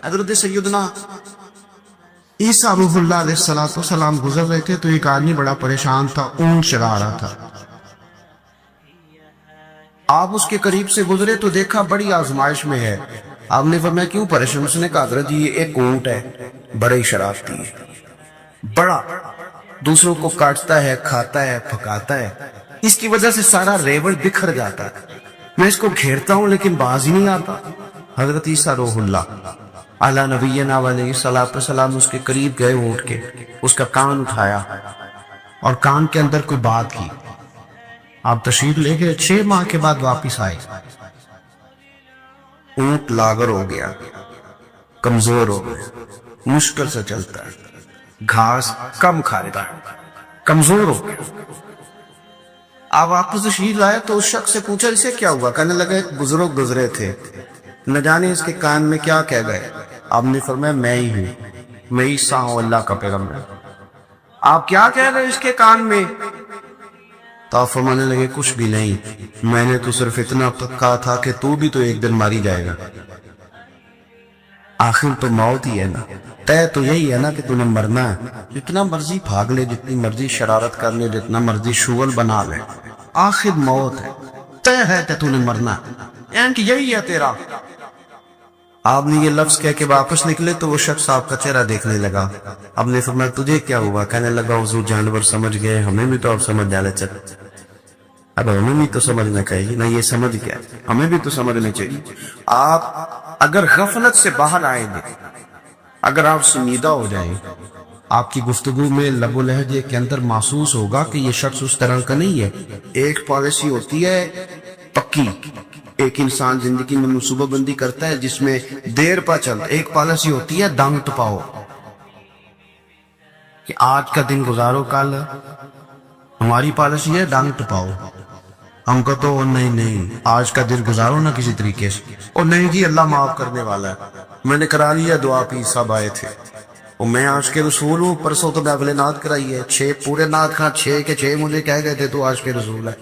حضرت سیدنا عیسیٰ روح اللہ علیہ السلام گزر رہے تھے تو ایک آدمی بڑا پریشان تھا، اونٹ چلا رہا تھا. آپ اس کے قریب سے گزرے تو دیکھا بڑی آزمائش میں ہے. آپ نے فرمایا کیوں پریشان؟ اس نے کہا حضرت یہ ایک اونٹ ہے، بڑے شرارتی ہے، بڑا دوسروں کو کاٹتا ہے، کھاتا ہے، پھکاتا ہے، اس کی وجہ سے سارا ریوڑ بکھر جاتا ہے. میں اس کو گھیرتا ہوں لیکن باز ہی نہیں آتا. حضرت عیسیٰ روح اللہ علی نبینا علیہ السلام اس کے قریب گئے اونٹ کے، اس کا کان اٹھایا اور کان کے اندر کوئی بات کی. آپ تشریف لے گئے. 6 ماہ کے بعد واپس آئے. اونٹ لاغر ہو گیا، کمزور ہو گیا، مشکل سے چلتا ہے، گھاس کم کھاتا ہے، کمزور ہو گیا. آپ واپس تشریف لائے تو اس شخص سے پوچھا اسے کیا ہوا؟ کہنے لگا ایک بزرگ گزرے تھے، نہ جانے اس کے کان میں کیا کہہ گئے. آپ نے فرمایا میں ہی ہوں، میں عیسیٰ ہوں، اللہ کا پیغمبر. آپ کیا کہہ گئے اس کے کان میں؟ تو آپ فرمانے لگے کچھ بھی نہیں، میں نے تو صرف اتنا کہا تھا کہ تو بھی تو ایک دن ماری جائے گا. آخر تو موت ہی ہے نا، طے تو یہی ہے نا کہ تو نے مرنا ہے. جتنا مرضی بھاگ لے، جتنی مرضی شرارت کر لے، جتنا مرضی شغل بنا لے، آخر موت ہے، طے ہے کہ تو نے مرنا ہے، اینڈ یہی ہے تیرا. آپ نے یہ لفظ کہہ کے واپس نکلے تو وہ شخص آپ کا چہرہ دیکھنے لگا. آپ نے فرمایا تجھے کیا ہوا؟ کہنے لگا حضور جانور سمجھ گئے، ہمیں بھی تو آپ سمجھ جانے چاہتے. اب ہمیں بھی تو سمجھنا چاہیے نا، یہ سمجھ گیا، ہمیں بھی تو سمجھنا چاہیے. آپ اگر غفلت سے باہر آئیں گے، اگر آپ سنجیدہ ہو جائیں، آپ کی گفتگو میں لب و لہجے کے اندر محسوس ہوگا کہ یہ شخص اس طرح کا نہیں ہے. ایک پالیسی ہوتی ہے پکی، ایک انسان زندگی میں منصوبہ بندی کرتا ہے جس میں دیر پا چل. ایک پالیسی ہوتی ہے دانگ ٹپاؤ، کہ آج کا دن گزارو کل. ہماری پالیسی ہے ڈانگ ٹپاؤ. ہم کو تو نہیں آج کا دن گزارو نا کسی طریقے سے. اور نہیں جی اللہ معاف کرنے والا ہے، میں نے کرا لیا دعا پی صاحب آئے تھے، اور میں آج کے رسول ہوں. پرسوں تو میں اگلے نعت کرائی ہے، 6 پورے نعت خواں 6 کے 6 مجھے کہہ گئے تھے تو آج کے رسول ہے.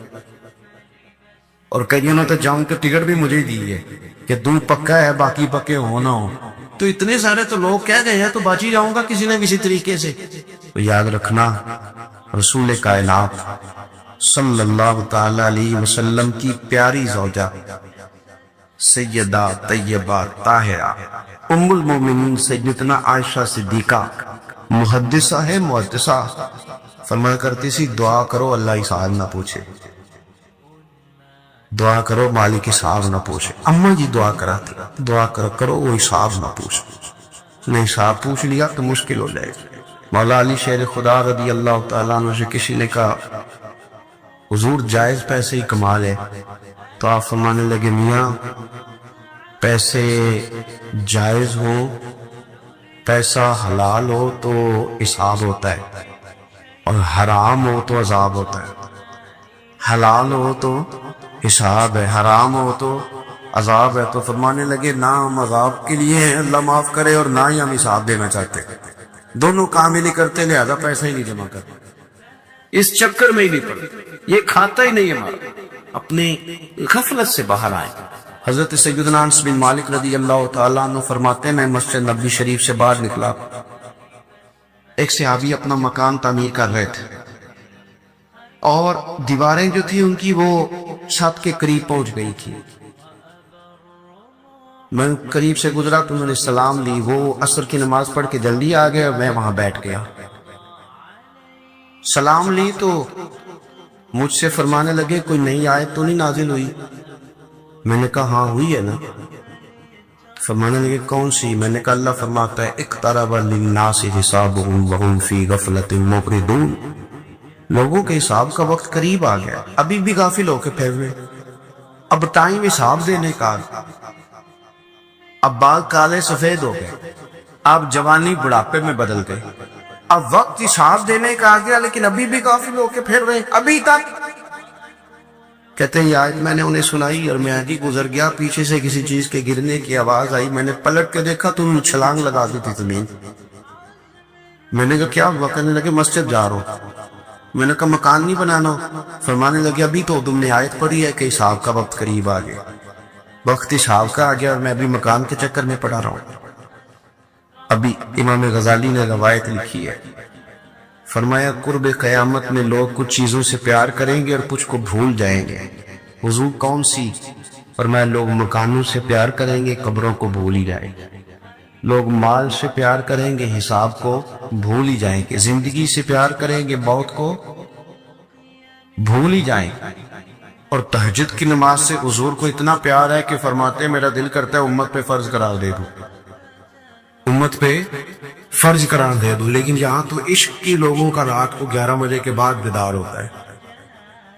اور کئیوں نے تو جاؤں کے ٹکٹ بھی مجھے دی ہے کہ تو پکا ہے باقی پکے ہو نہ ہو. تو اتنے سارے تو لوگ کہہ گئے ہیں تو باچی جاؤں گا کسی نہ کسی طریقے سے. تو یاد رکھنا رسول کائنات صلی اللہ تعالی علیہ وسلم کی پیاری زوجہ سیدہ طیبہ طاہرہ ام المومنین سیدتنا عائشہ صدیقہ محدثہ ہے، محدثہ فرمایا کرتی سی دعا کرو اللہ حساب نہ پوچھے، دعا کرو مالک حساب نہ پوچھے. اماں جی دعا کراتی دعا کرو وہ حساب نہ پوچھے. نے حساب پوچھ لیا تو مشکل ہو جائے گی. مولا علی شیر خدا رضی اللہ تعالیٰ عنہ سے کسی نے کہا حضور جائز پیسے ہی کما لے، تو آپ فرمانے لگے میاں پیسے جائز ہو، پیسہ حلال ہو تو حساب ہوتا ہے، اور حرام ہو تو عذاب ہوتا ہے. حلال ہو تو حساب ہے، حرام ہو تو عذاب ہے. تو فرمانے لگے نہ ہم عذاب کے لیے ہیں اللہ معاف کرے، اور نہ ہی ہم حساب دینا چاہتے، دونوں کام ہی نہیں کرتے، لہذا پیسہ ہی نہیں جمع کرتے، اس چکر میں ہی نہیں پڑتے، یہ کھاتا ہی نہیں ہمارا. اپنی غفلت سے باہر آئیں. حضرت سیدنا انس بن مالک رضی اللہ تعالیٰ عنہ فرماتے ہیں میں مسجد نبوی شریف سے باہر نکلا، ایک صحابی اپنا مکان تعمیر کر رہے تھے، اور دیواریں جو تھی ان کی وہ چھت کے قریب پہنچ گئی تھی. میں قریب سے گزرا تو میں نے سلام لی، وہ عصر کی نماز پڑھ کے جلدی آ گئے اور میں وہاں بیٹھ گیا. سلام لی تو مجھ سے فرمانے لگے کوئی نئی آیت تو نہیں نازل ہوئی؟ میں نے کہا ہاں ہوئی ہے نا. فرمانے لگے کون سی؟ میں نے کہا اللہ فرماتا ہے اقترب للناس حسابهم وهم فی غفلۃ معرضون، لوگوں کے حساب کا وقت قریب آ گیا، ابھی بھی غافل ہو کے پھر ہوئے. اب ٹائم حساب دینے کا، اب بال کالے سفید ہو گئے، اب جوانی بڑھاپے میں بدل گئے، اب وقت حساب دینے کا آ گیا لیکن ابھی بھی غافل ہو کے پھر رہے ابھی تک. کہتے ہیں یہ آیت میں نے انہیں سنائی اور میں آگے گزر گیا، پیچھے سے کسی چیز کے گرنے کی آواز آئی، میں نے پلٹ کے دیکھا تو چھلانگ لگا دی تھی زمین. میں نے کہا کیا ہوا؟ کہنے لگے مسجد جا رہا ہوں. میں نے کہا مکان نہیں بنانا؟ فرمانے لگے ابھی تو تم نے آیت پڑھی ہے کہ حساب کا وقت قریب آ گیا. وقت حساب کا آ گیا اور میں ابھی مکان کے چکر میں پڑا رہا ہوں. ابھی امام غزالی نے روایت لکھی ہے، فرمایا قرب قیامت میں لوگ کچھ چیزوں سے پیار کریں گے اور کچھ کو بھول جائیں گے۔ حضور کون سی؟ فرمایا لوگ مکانوں سے پیار کریں گے، قبروں کو بھول ہی جائیں گے۔ لوگ مال سے پیار کریں گے، حساب کو بھول ہی جائیں گے۔ زندگی سے پیار کریں گے، موت کو بھول ہی جائیں گے۔ اور تہجد کی نماز سے حضور کو اتنا پیار ہے کہ فرماتے ہیں میرا دل کرتا ہے امت پہ فرض قرار دے دوں، امت پہ فرض قرار دے دوں۔ لیکن یہاں تو عشق کی لوگوں کا رات کو 11 بجے کے بعد بیدار ہوتا ہے،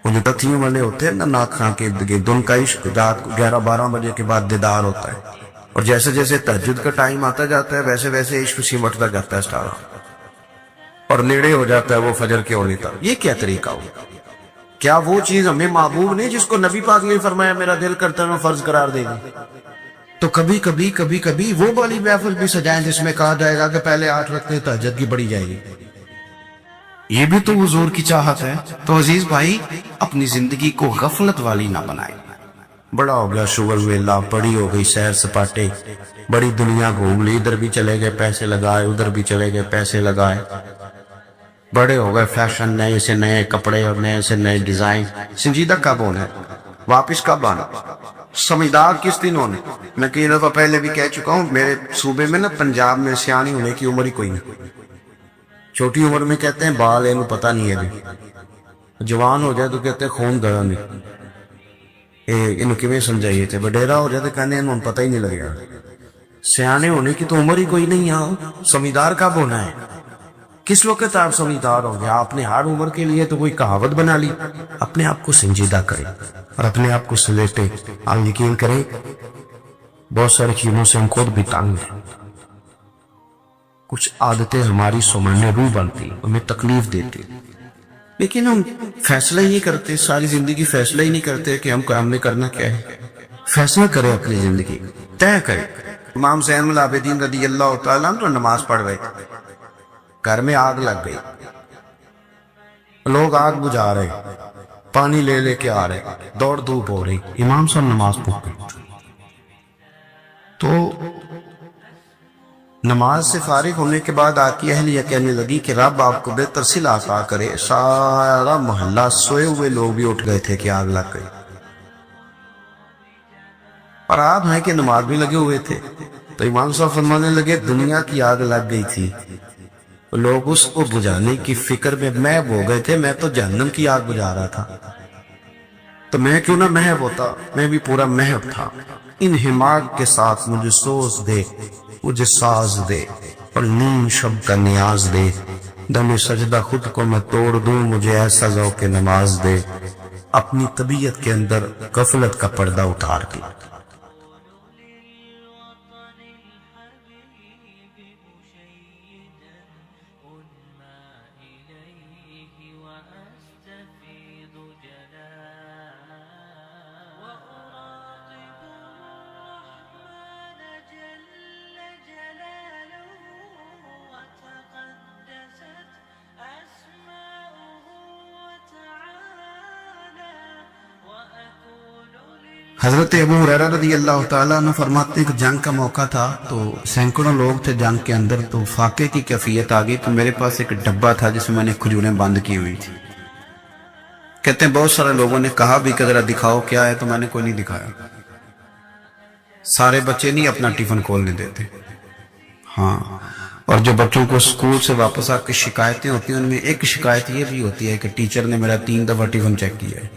وہ جو تتھیوں والے ہوتے ہیں نا ناک خاں کے دن کا عشق رات کو 11-12 بجے کے بعد بیدار ہوتا ہے، اور جیسے جیسے تہجد کا ٹائم آتا جاتا ہے ویسے ویسے عشق سمٹتا جاتا ہے سارا، اور نیڑے ہو جاتا ہے وہ فجر کے ہونے تک۔ یہ کیا طریقہ ہو؟ کیا وہ چیز ہمیں محبوب نہیں جس کو نبی پاک نے فرمایا میرا دل کرتا ہے میں فرض قرار دے گی؟ تو کبھی کبھی وہ والی محفل بھی سجائیں جس میں کہا جائے گا کہ پہلے 8 رکعتیں تہجد کی پڑھی جائے گی، یہ بھی تو حضور کی چاہت ہے۔ تو عزیز بھائی اپنی زندگی کو غفلت والی نہ بنائیں۔ بڑا ہو گیا شغل ویلا، بڑی ہو گئی سیر سپاٹے، بڑی دنیا گھوم لی، ادھر بھی چلے گئے پیسے لگائے، ادھر بھی چلے گئے پیسے لگائے، بڑے ہو گئے فیشن، نئے سے نئے کپڑے اور نئے سے نئے ڈیزائن۔ سنجیدہ کب ہونا ہے؟ واپس کب آنا؟ سمجھدار کس دن ہونے؟ میں کئی دفعہ پہلے بھی کہہ چکا ہوں، میرے صوبے میں نا پنجاب میں سیانی ہونے کی عمر ہی کوئی نہیں، چھوٹی عمر میں کہتے ہیں بال انہوں پتہ نہیں ہے بھی، جوان ہو جائے تو کہتے ہیں خون گیا نہیں، انہوں کیویں سمجھائیے تھے، وڈیرا ہو جائے تو کہنے انہوں پتہ ہی نہیں لگے گا۔ سیانے ہونے کی تو عمر ہی کوئی نہیں ہے۔ سمجھدار کب ہونا ہے؟ کس وقت آپ سمجھدار ہوں گے؟ آپ نے ہر عمر کے لیے تو کوئی کہاوت بنا لی۔ اپنے آپ کو سنجیدہ کریں اور اپنے آپ کو سلیٹیں۔ آپ یقین کریں بہت ساری چیزوں سے ہم خود بھی تنگ ہیں، کچھ عادتیں ہماری سمجھنے روح بنتی، ہمیں تکلیف دیتی، لیکن ہم فیصلہ ہی نہیں کرتے، ساری زندگی فیصلہ ہی نہیں کرتے کہ ہم نے کرنا کیا ہے۔ فیصلہ کریں، اپنی زندگی طے کریں۔ امام زین العابدین رضی اللہ تعالیٰ عنہ نماز پڑھ رہے، گھر میں آگ لگ گئی، لوگ آگ بجھا رہے، پانی لے لے کے آ رہے، دوڑ دھوپ ہو رہی، امام صاحب نماز پڑھ گئے۔ تو نماز سے فارغ ہونے کے بعد آ کی اہلیہ کہنے لگی کہ رب آپ کو بہتر صلہ عطا کرے، سارا محلہ سوئے ہوئے لوگ بھی اٹھ گئے تھے کہ آگ لگ گئی، اور آپ ہیں کہ نماز بھی لگے ہوئے تھے۔ تو امام صاحب فرمانے لگے دنیا کی آگ لگ گئی تھی، لوگ اس کو بجھانے کی فکر میں محو ہو گئے تھے، میں تو جہنم کی آگ بجھا رہا تھا، تو میں کیوں نہ محو ہوتا، میں بھی پورا محو تھا۔ ان حماق کے ساتھ مجھے سوز دے، مجھے ساز دے، اور نیم شب کا نیاز دے، دم سجدہ خود کو میں توڑ دوں، مجھے ایسا ذوق نماز دے، اپنی طبیعت کے اندر غفلت کا پردہ اتار کے۔ حضرت ابو ہریرہ رضی اللہ تعالیٰ عنہ فرماتے ہیں کہ جنگ کا موقع تھا، تو سینکڑوں لوگ تھے جنگ کے اندر، تو فاقے کی کیفیت آ گئی، تو میرے پاس ایک ڈبہ تھا جس میں نے کھجوریں بند کی ہوئی تھی۔ کہتے ہیں بہت سارے لوگوں نے کہا بھی کہ ذرا دکھاؤ کیا ہے، تو میں نے کوئی نہیں دکھایا۔ سارے بچے نہیں اپنا ٹفن کھولنے دیتے، ہاں، اور جو بچوں کو اسکول سے واپس آ کے شکایتیں ہوتی ہیں ان میں ایک شکایت یہ بھی ہوتی ہے کہ ٹیچر نے میرا 3 دفعہ ٹفن چیک کیا ہے،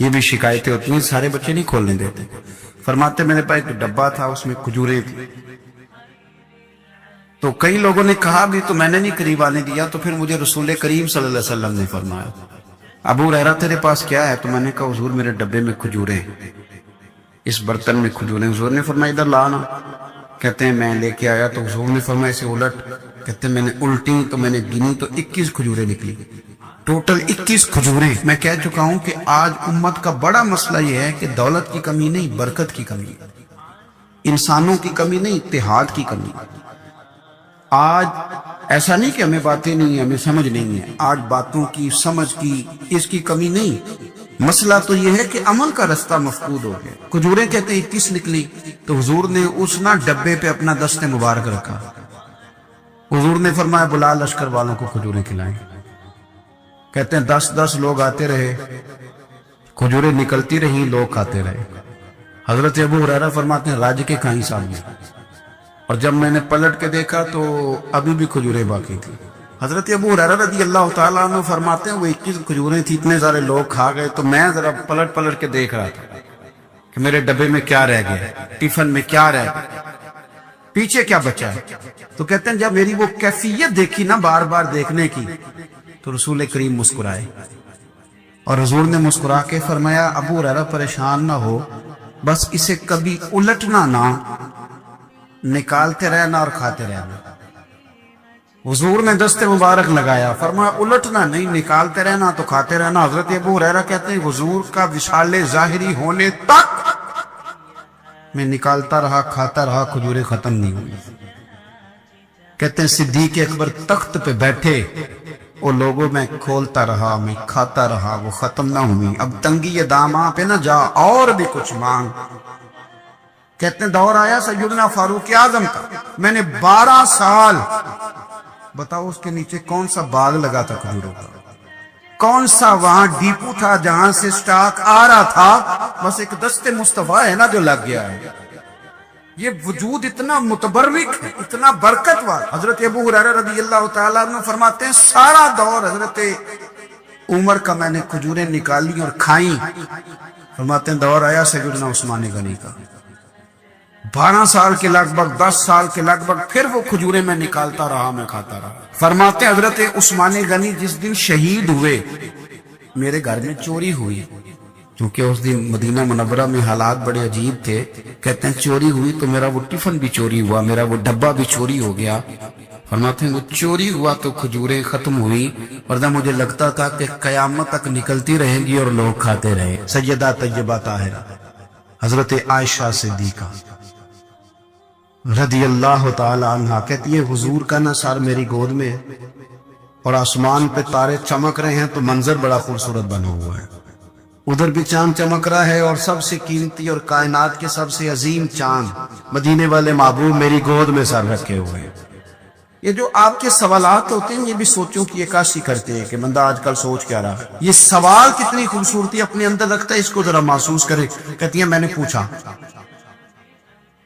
یہ بھی شکایتیں ہوتی ہیں، سارے بچے نہیں کھولنے دیتے۔ فرماتے میرے پاس ایک ڈبہ تھا، اس میں کھجوریں تھی، تو کئی لوگوں نے کہا بھی تو میں نے نہیں قریب آنے دیا، تو پھر مجھے رسول کریم صلی اللہ علیہ وسلم نے فرمایا ابو ہریرہ تیرے پاس کیا ہے؟ تو میں نے کہا حضور میرے ڈبے میں کھجوریں، اس برتن میں کھجوریں۔ حضور نے فرمایا ادھر لانا، کہتے ہیں میں لے کے آیا تو حضور نے فرمایا اسے الٹ، کہتے ہیں میں نے الٹی تو میں نے گنی تو 21 کھجوریں نکلی، ٹوٹل 21 کھجوریں۔ میں کہہ چکا ہوں کہ آج امت کا بڑا مسئلہ یہ ہے کہ دولت کی کمی نہیں، برکت کی کمی ہے، انسانوں کی کمی نہیں، اتحاد کی کمی ہے۔ آج ایسا نہیں کہ ہمیں باتیں نہیں ہیں، ہمیں سمجھ نہیں ہے، آج باتوں کی، سمجھ کی، اس کی کمی نہیں، مسئلہ تو یہ ہے کہ عمل کا رستہ مفقود ہو گیا. کھجوریں کہتے ہیں 21 نکلی تو حضور نے اس نا ڈبے پہ اپنا دست مبارک رکھا. حضور نے فرمایا بلا لشکر والوں کو کھجوریں کھلائیں. کہتے ہیں 10 لوگ آتے رہے, کھجوریں نکلتی رہیں, لوگ کھاتے رہے. حضرت ابو ہریرہ فرماتے ہیں راج کے کھائیں سامنے, اور جب میں نے پلٹ کے دیکھا تو ابھی بھی کھجوریں باقی تھی. حضرت ابو ہریرہ رضی اللہ تعالیٰ عنہ فرماتے ہیں وہ 21 کھجوریں تھی, اتنے سارے لوگ کھا گئے تو میں ذرا پلٹ کے دیکھ رہا تھا کہ میرے ڈبے میں کیا رہ گیا, ٹفن میں کیا رہ گیا, پیچھے کیا بچا ہے. تو کہتے ہیں جب میری وہ کیفیت دیکھی نا بار بار دیکھنے کی تو رسول کریم مسکرائے, اور حضور نے مسکرا کے فرمایا ابو ہریرہ پریشان نہ ہو, بس اسے کبھی الٹنا نہ, نکالتے رہنا اور کھاتے رہنا. حضور نے دست مبارک لگایا, فرمایا الٹنا نہیں, نکالتے رہنا تو کھاتے رہنا. حضرت ابو ہریرہ کہتے ہیں حضور کا وصال ظاہری ہونے تک میں نکالتا رہا, کھاتا رہا, کھجوریں ختم نہیں ہوئی. کہتے ہیں صدیق اکبر تخت پہ بیٹھے, وہ لوگوں میں کھولتا رہا, میں کھاتا رہا, وہ ختم نہ ہوئی. اب تنگی داماں پہ نہ جا, اور بھی کچھ مانگ. کہتے ہیں دور آیا سیدنا فاروق اعظم کا, میں نے 12 سال, بتاؤ اس کے نیچے کون سا باغ لگا تھا کھجوروں کا, کون سا وہاں ڈیپو تھا جہاں سے سٹاک آ رہا تھا, بس ایک دست مصطفیٰ ہے نا جو لگ گیا ہے. یہ وجود اتنا متبرک ہے, اتنا برکت والا. حضرت ابو ہریرہ رضی اللہ تعالیٰ عنہ فرماتے ہیں سارا دور حضرت عمر کا میں نے کھجوریں نکالی اور کھائیں. فرماتے ہیں دور آیا سیدنا عثمان غنی کا, 12 سال کے لگ بھگ, 10 سال کے لگ بھگ, پھر وہ کھجوریں میں نکالتا رہا, میں کھاتا رہا. فرماتے ہیں حضرت عثمان غنی جس دن شہید ہوئے میرے گھر میں چوری ہوئی, کیونکہ اس دن مدینہ منورہ میں حالات بڑے عجیب تھے. کہتے ہیں چوری ہوئی تو میرا وہ ٹفن بھی چوری ہوا, میرا وہ ڈبہ بھی چوری ہو گیا. فرماتے ہیں وہ چوری ہوا تو کھجوریں ختم ہوئی, ورنہ مجھے لگتا تھا کہ قیامت تک نکلتی رہیں گی اور لوگ کھاتے رہے. سیدہ طیبہ طاہرہ حضرت عائشہ صدیقہ رضی اللہ تعالی عنہ کہتی ہے حضور کا نا سر میری گود میں ہے, اور آسمان پہ تارے چمک رہے ہیں تو منظر بڑا خوبصورت بنا ہوا ہے. ادھر بھی چاند چمک رہا ہے, اور سب سے قیمتی اور کائنات کے سب سے عظیم چاند مدینے والے محبوب میری گود میں سر رکھے ہوئے ہیں. یہ جو آپ کے سوالات ہوتے ہیں یہ بھی سوچوں کی عکاسی کرتے ہیں کہ بندہ آج کل سوچ کیا رہا ہے. یہ سوال کتنی خوبصورتی اپنے اندر رکھتا ہے, اس کو ذرا محسوس کرے. کہتی ہے میں نے پوچھا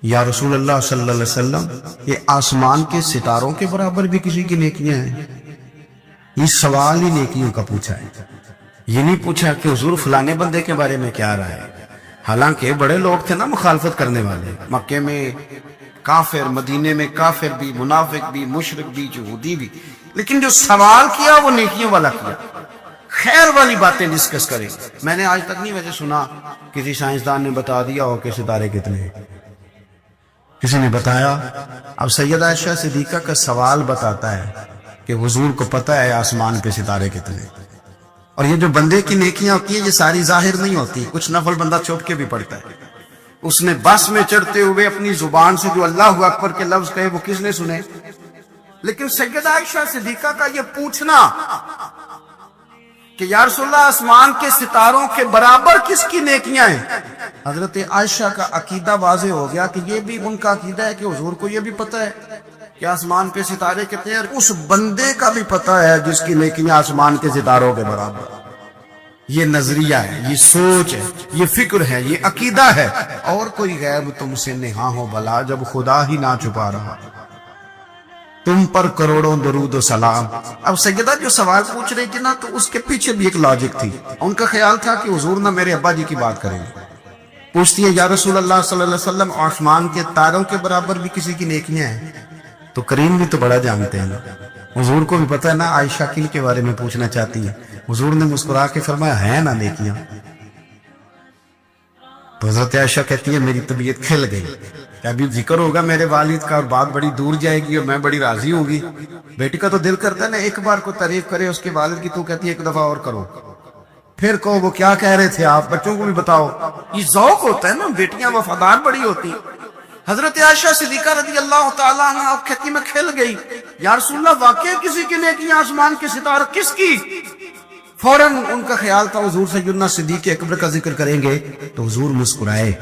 یا رسول اللہ صلی اللہ علیہ وسلم یہ آسمان کے ستاروں کے برابر بھی کسی کی نیکیاں ہیں؟ یہ سوال ہی نیکیوں کا پوچھا ہے, یہ نہیں پوچھا کہ حضور فلانے بندے کے بارے میں کیا رہا ہے. حالانکہ بڑے لوگ تھے نا مخالفت کرنے والے, مکے میں کافر, مدینے میں کافر بھی, منافق بھی, مشرک بھی, یہودی بھی, لیکن جو سوال کیا وہ نیکیوں والا کیا, خیر والی باتیں ڈسکس کریں. میں نے آج تک نہیں ویسے سنا کسی سائنسدان نے بتا دیا ہو کہ ستارے کتنے ہیں, کسی نے بتایا. اب سیدہ عائشہ صدیقہ کا سوال بتاتا ہے کہ حضور کو پتہ ہے آسمان پہ ستارے کتنے. اور یہ جو بندے کی نیکیاں ہوتی ہیں یہ ساری ظاہر نہیں ہوتی, کچھ نفل بندہ چھپ کے بھی پڑھتا ہے. اس نے بس میں چڑھتے ہوئے اپنی زبان سے جو اللہ اکبر کے لفظ کہے وہ کس نے سنے. لیکن سیدہ عائشہ صدیقہ کا یہ پوچھنا کہ یا رسول اللہ آسمان کے ستاروں کے برابر کس کی نیکیاں ہیں, حضرت عائشہ کا عقیدہ واضح ہو گیا کہ یہ بھی ان کا عقیدہ ہے کہ حضور کو یہ بھی پتہ ہے کہ آسمان پہ ستارے کتنے ہیں, اس بندے کا بھی پتہ ہے جس کی نیکیاں آسمان کے ستاروں کے برابر. یہ نظریہ ہے, یہ سوچ ہے, یہ فکر ہے, یہ عقیدہ ہے. اور کوئی غیب تم سے نہاں ہو بھلا جب خدا ہی نہ چھپا رہا, تم پر کروڑوں درود و سلام. اب سیدہ جو سوال پوچھ رہی تھی نا تو اس کے پیچھے بھی ایک لاجک تھی. ان کا خیال تھا کہ حضور نہ میرے ابا جی کی بات کریں گے. پوچھتی ہے یا رسول اللہ صلی اللہ علیہ وسلم آسمان کے تاروں کے برابر بھی کسی کی نیکیاں ہیں؟ تو کریم بھی تو بڑا جانتے ہیں نا, حضور کو بھی پتہ ہے نا عائشہ کن کے بارے میں پوچھنا چاہتی ہے. حضور نے مسکرا کے فرمایا ہے نا نیکیاں. تو حضرت عائشہ کہتی ہے میری طبیعت کھل گئی کہ ابھی ذکر ہوگا میرے والد کا اور بات بڑی دور جائے گی اور میں بڑی راضی ہوں گی. بیٹی کا تو دل کرتا ہے نا ایک بار کو تعریف کرے اس کے والد کی, تو کہتی ہے ایک دفعہ اور کرو, پھر کہو وہ کیا کہہ رہے تھے آپ, بچوں کو بھی بتاؤ. یہ ذوق ہوتا ہے نا, بیٹیاں وفادار بڑی ہوتی. حضرت عائشہ صدیقہ رضی اللہ تعالیٰ عنہ کہتی میں کھل گئی, یا رسول اللہ واقعی کسی کی نیکیاں آسمان کے ستارے کس کی؟ فوراً ان کا خیال تھا حضور سیدنا صدیق اکبر کا ذکر کریں گے تو حضور مسکرائے،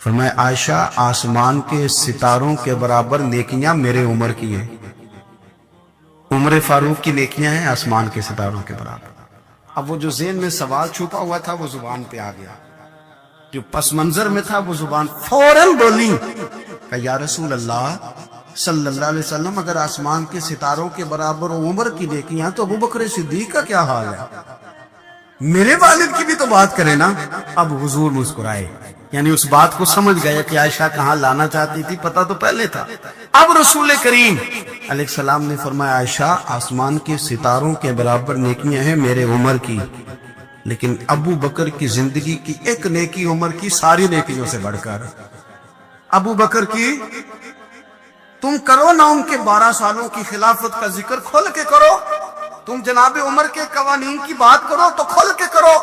فرمایا عائشہ آسمان کے ستاروں کے برابر نیکیاں میرے عمر کی ہیں، عمر فاروق کی نیکیاں ہیں آسمان کے ستاروں کے برابر۔ اب وہ جو ذہن میں سوال چھپا ہوا تھا وہ زبان پہ آ گیا، جو پس منظر میں تھا وہ زبان فوراً بولی کہ یا رسول اللہ صلی اللہ علیہ وسلم اگر آسمان کے ستاروں کے برابر عمر کی نیکیاں تو ابوبکر صدیق کا کیا حال ہے؟ میرے والد کی بھی تو بات کرے نا۔ اب حضور مسکرائے، یعنی اس بات کو سمجھ گئے کہ عائشہ کہاں لانا چاہتی تھی، پتہ تو پہلے تھا۔ اب رسول کریم علیہ السلام نے فرمایا عائشہ آسمان کے ستاروں کے برابر نیکیاں ہیں میرے عمر کی، لیکن ابو بکر کی زندگی کی ایک نیکی عمر کی ساری نیکیوں سے بڑھ کر۔ ابو بکر کی تم کرو نا ان کے 12 سالوں کی خلافت کا ذکر کھول کے کرو، تم جناب عمر کے قوانین کی بات کرو تو کھول کے کرو،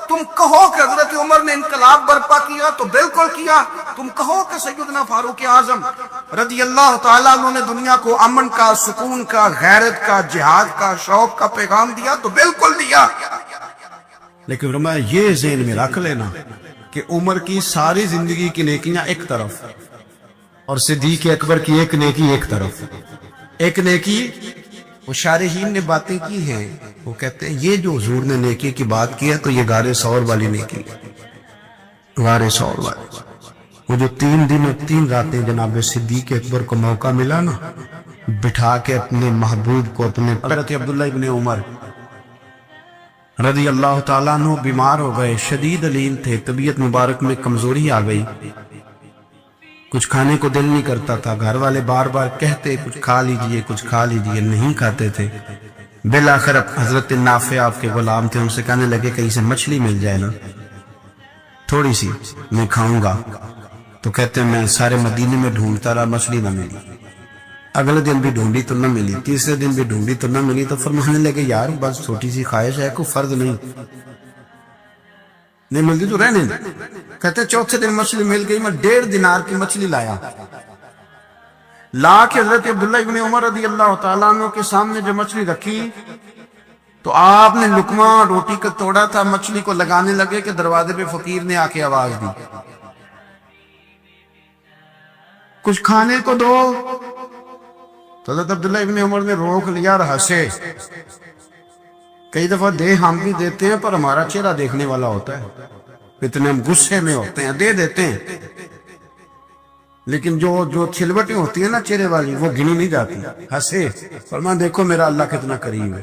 تم کہو کہ حضرت عمر نے انقلاب برپا کیا تو بالکل کیا، تم کہو کہ سیدنا فاروق اعظم رضی اللہ تعالیٰ عنہ نے دنیا کو امن کا، سکون کا، غیرت کا، جہاد کا، شوق کا پیغام دیا تو بالکل دیا، لیکن فرمایا یہ ذہن میں رکھ لینا کہ عمر کی ساری زندگی کی نیکیاں ایک طرف اور صدیق اکبر کی ایک نیکی ایک طرف۔ ایک نیکی وہ شارحین نے باتیں کی ہیں، وہ کہتے ہیں یہ جو حضور نے نیکی کی بات کی ہے تو یہ غار ثور والی نیکی، غار ثور والی، وہ جو 3 دن اور 3 راتیں جناب صدیق اکبر کو موقع ملا نا بٹھا کے اپنے محبوب کو، اپنے حضرت عبداللہ ابن عمر رضی اللہ تعالیٰ عنہ بیمار ہو گئے، شدید علیم تھے، طبیعت مبارک میں کمزوری آ گئی، کچھ کھانے کو دل نہیں کرتا تھا، گھر والے بار بار کہتے کچھ کھا لیجئے کچھ کھا لیجئے، نہیں کھاتے تھے۔ بالآخر حضرت نافع آپ کے غلام تھے، ان سے کہنے لگے کہیں سے مچھلی مل جائے نا تھوڑی سی میں کھاؤں گا، تو کہتے ہیں میں سارے مدینے میں ڈھونڈتا رہا، مچھلی نہ ملی، اگلے دن بھی ڈھونڈی تو نہ ملی، تیسرے دن بھی ڈھونڈی تو نہ ملی، تو فرمانے لگے یار بس چھوٹی سی خواہش ہے، کوئی فرض نہیں ملتی تو رہنے دیں۔ کہتے چوتھے دن مچھلی مل گئی، میں 1.5 دینار کی مچھلی لایا، لا کے حضرت عبداللہ ابن عمر رضی اللہ تعالیٰ عنہ کے سامنے جو مچھلی رکھی تو آپ نے لقمہ روٹی کا توڑا تھا، مچھلی کو لگانے لگے کہ دروازے پہ فقیر نے آ کے آواز دی کچھ کھانے کو دو، تو حضرت عبداللہ ابن عمر نے روک لیا اور ہنسے۔ کئی دفعہ دے ہم بھی دیتے ہیں پر ہمارا چہرہ دیکھنے والا ہوتا ہے، اتنے ہم غصے میں ہوتے ہیں دے دیتے ہیں، لیکن جو چھلوٹیں ہوتی ہیں نا چہرے والی وہ گنی نہیں جاتی۔ ہنسے، فرمایا دیکھو میرا اللہ کتنا کریم ہے،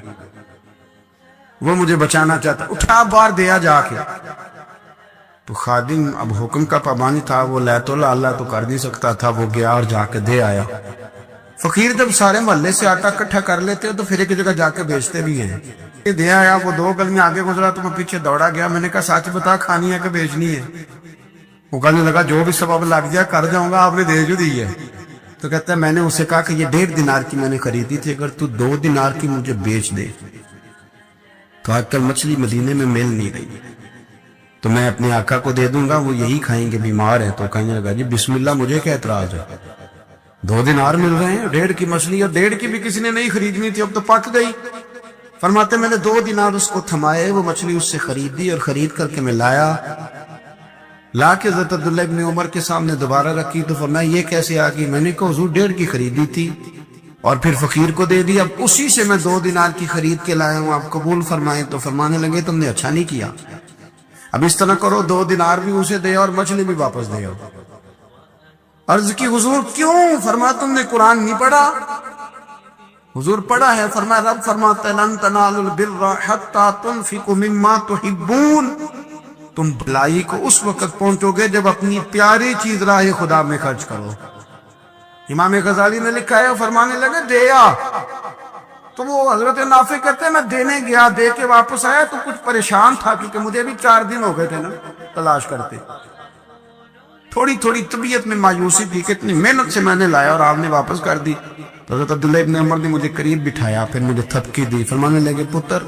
وہ مجھے بچانا چاہتا، اٹھا بار دیا جا کے۔ تو خادم اب حکم کا پابند تھا، وہ لیت اللہ تو کر نہیں سکتا تھا، وہ گیا اور جا کے دے آیا۔ فقیر جب سارے محلے سے آٹا اکٹھا کر لیتے تو پھر ایک جگہ جا کے بیچتے بھی ہیں، دے آیا، وہ 2 گلیاں آگے گزرا تو میں پیچھے دوڑا گیا، میں نے کہا سچ بتا کھانی ہے کہ بیچنی ہے؟ وہ کہنے لگا جو بھی سبب لگ جائے کر جاؤں گا، آپ نے دے جو دی ہے۔ تو کہتا ہے میں نے اسے کہا کہ یہ 1.5 دینار کی میں نے خریدی تھی، اگر تو 2 دینار کی مجھے بیچ دے تو آج کل مچھلی مدینے میں مل نہیں رہی، تو میں اپنے آقا کو دے دوں گا، وہ یہی کھائیں گے، بیمار ہے۔ تو کہنے لگا جی بسم اللہ، مجھے کیا اعتراض ہے، 2 دینار مل رہے ہیں، 1.5 کی مچھلی، اور 1.5 کی بھی کسی نے نہیں خریدنی تھی، اب تو پک گئی۔ فرماتے میں نے 2 دینار اس کو تھمائے، وہ مچھلی اس سے خریدی اور خرید کر کے میں لایا، لا کے حضرت عبداللہ ابن عمر کے سامنے دوبارہ رکھی، تو فرمایا یہ کیسے آ گئی؟ میں نے کہا حضور 1.5 کی خریدی تھی اور پھر فقیر کو دے دی، اب اسی سے میں 2 دینار کی خرید کے لایا ہوں، آپ قبول فرمائیں۔ تو فرمانے لگے تم نے اچھا نہیں کیا، اب اس طرح کرو 2 دینار بھی اسے دے اور مچھلی بھی واپس دے۔ عرض کی حضور کیوں؟ فرمایا تم نے قرآن نہیں پڑھا؟ حضور پڑھا ہے، فرمایا رب فرماتا ہے لن تنالوا البر حتی تنفقوا مما تحبون، تم بھلائی کو اس وقت پہنچو گے جب اپنی پیاری چیز راہ خدا میں خرچ کرو۔ امام غزالی نے لکھا ہے، فرمانے لگے دیا، تو وہ حضرت نافع کہتے ہیں میں دینے گیا، دے کے واپس آیا تو کچھ پریشان تھا کیونکہ مجھے بھی 4 دن ہو گئے تھے نا تلاش کرتے، تھوڑی تھوڑی طبیعت میں مایوسی تھی، کتنی محنت سے میں نے لایا اور آپ نے واپس کر دی۔ حضرت عبداللہ ابن عمر نے مجھے قریب بٹھایا، پھر مجھے تھپکی دی، فرمانے لگے پتر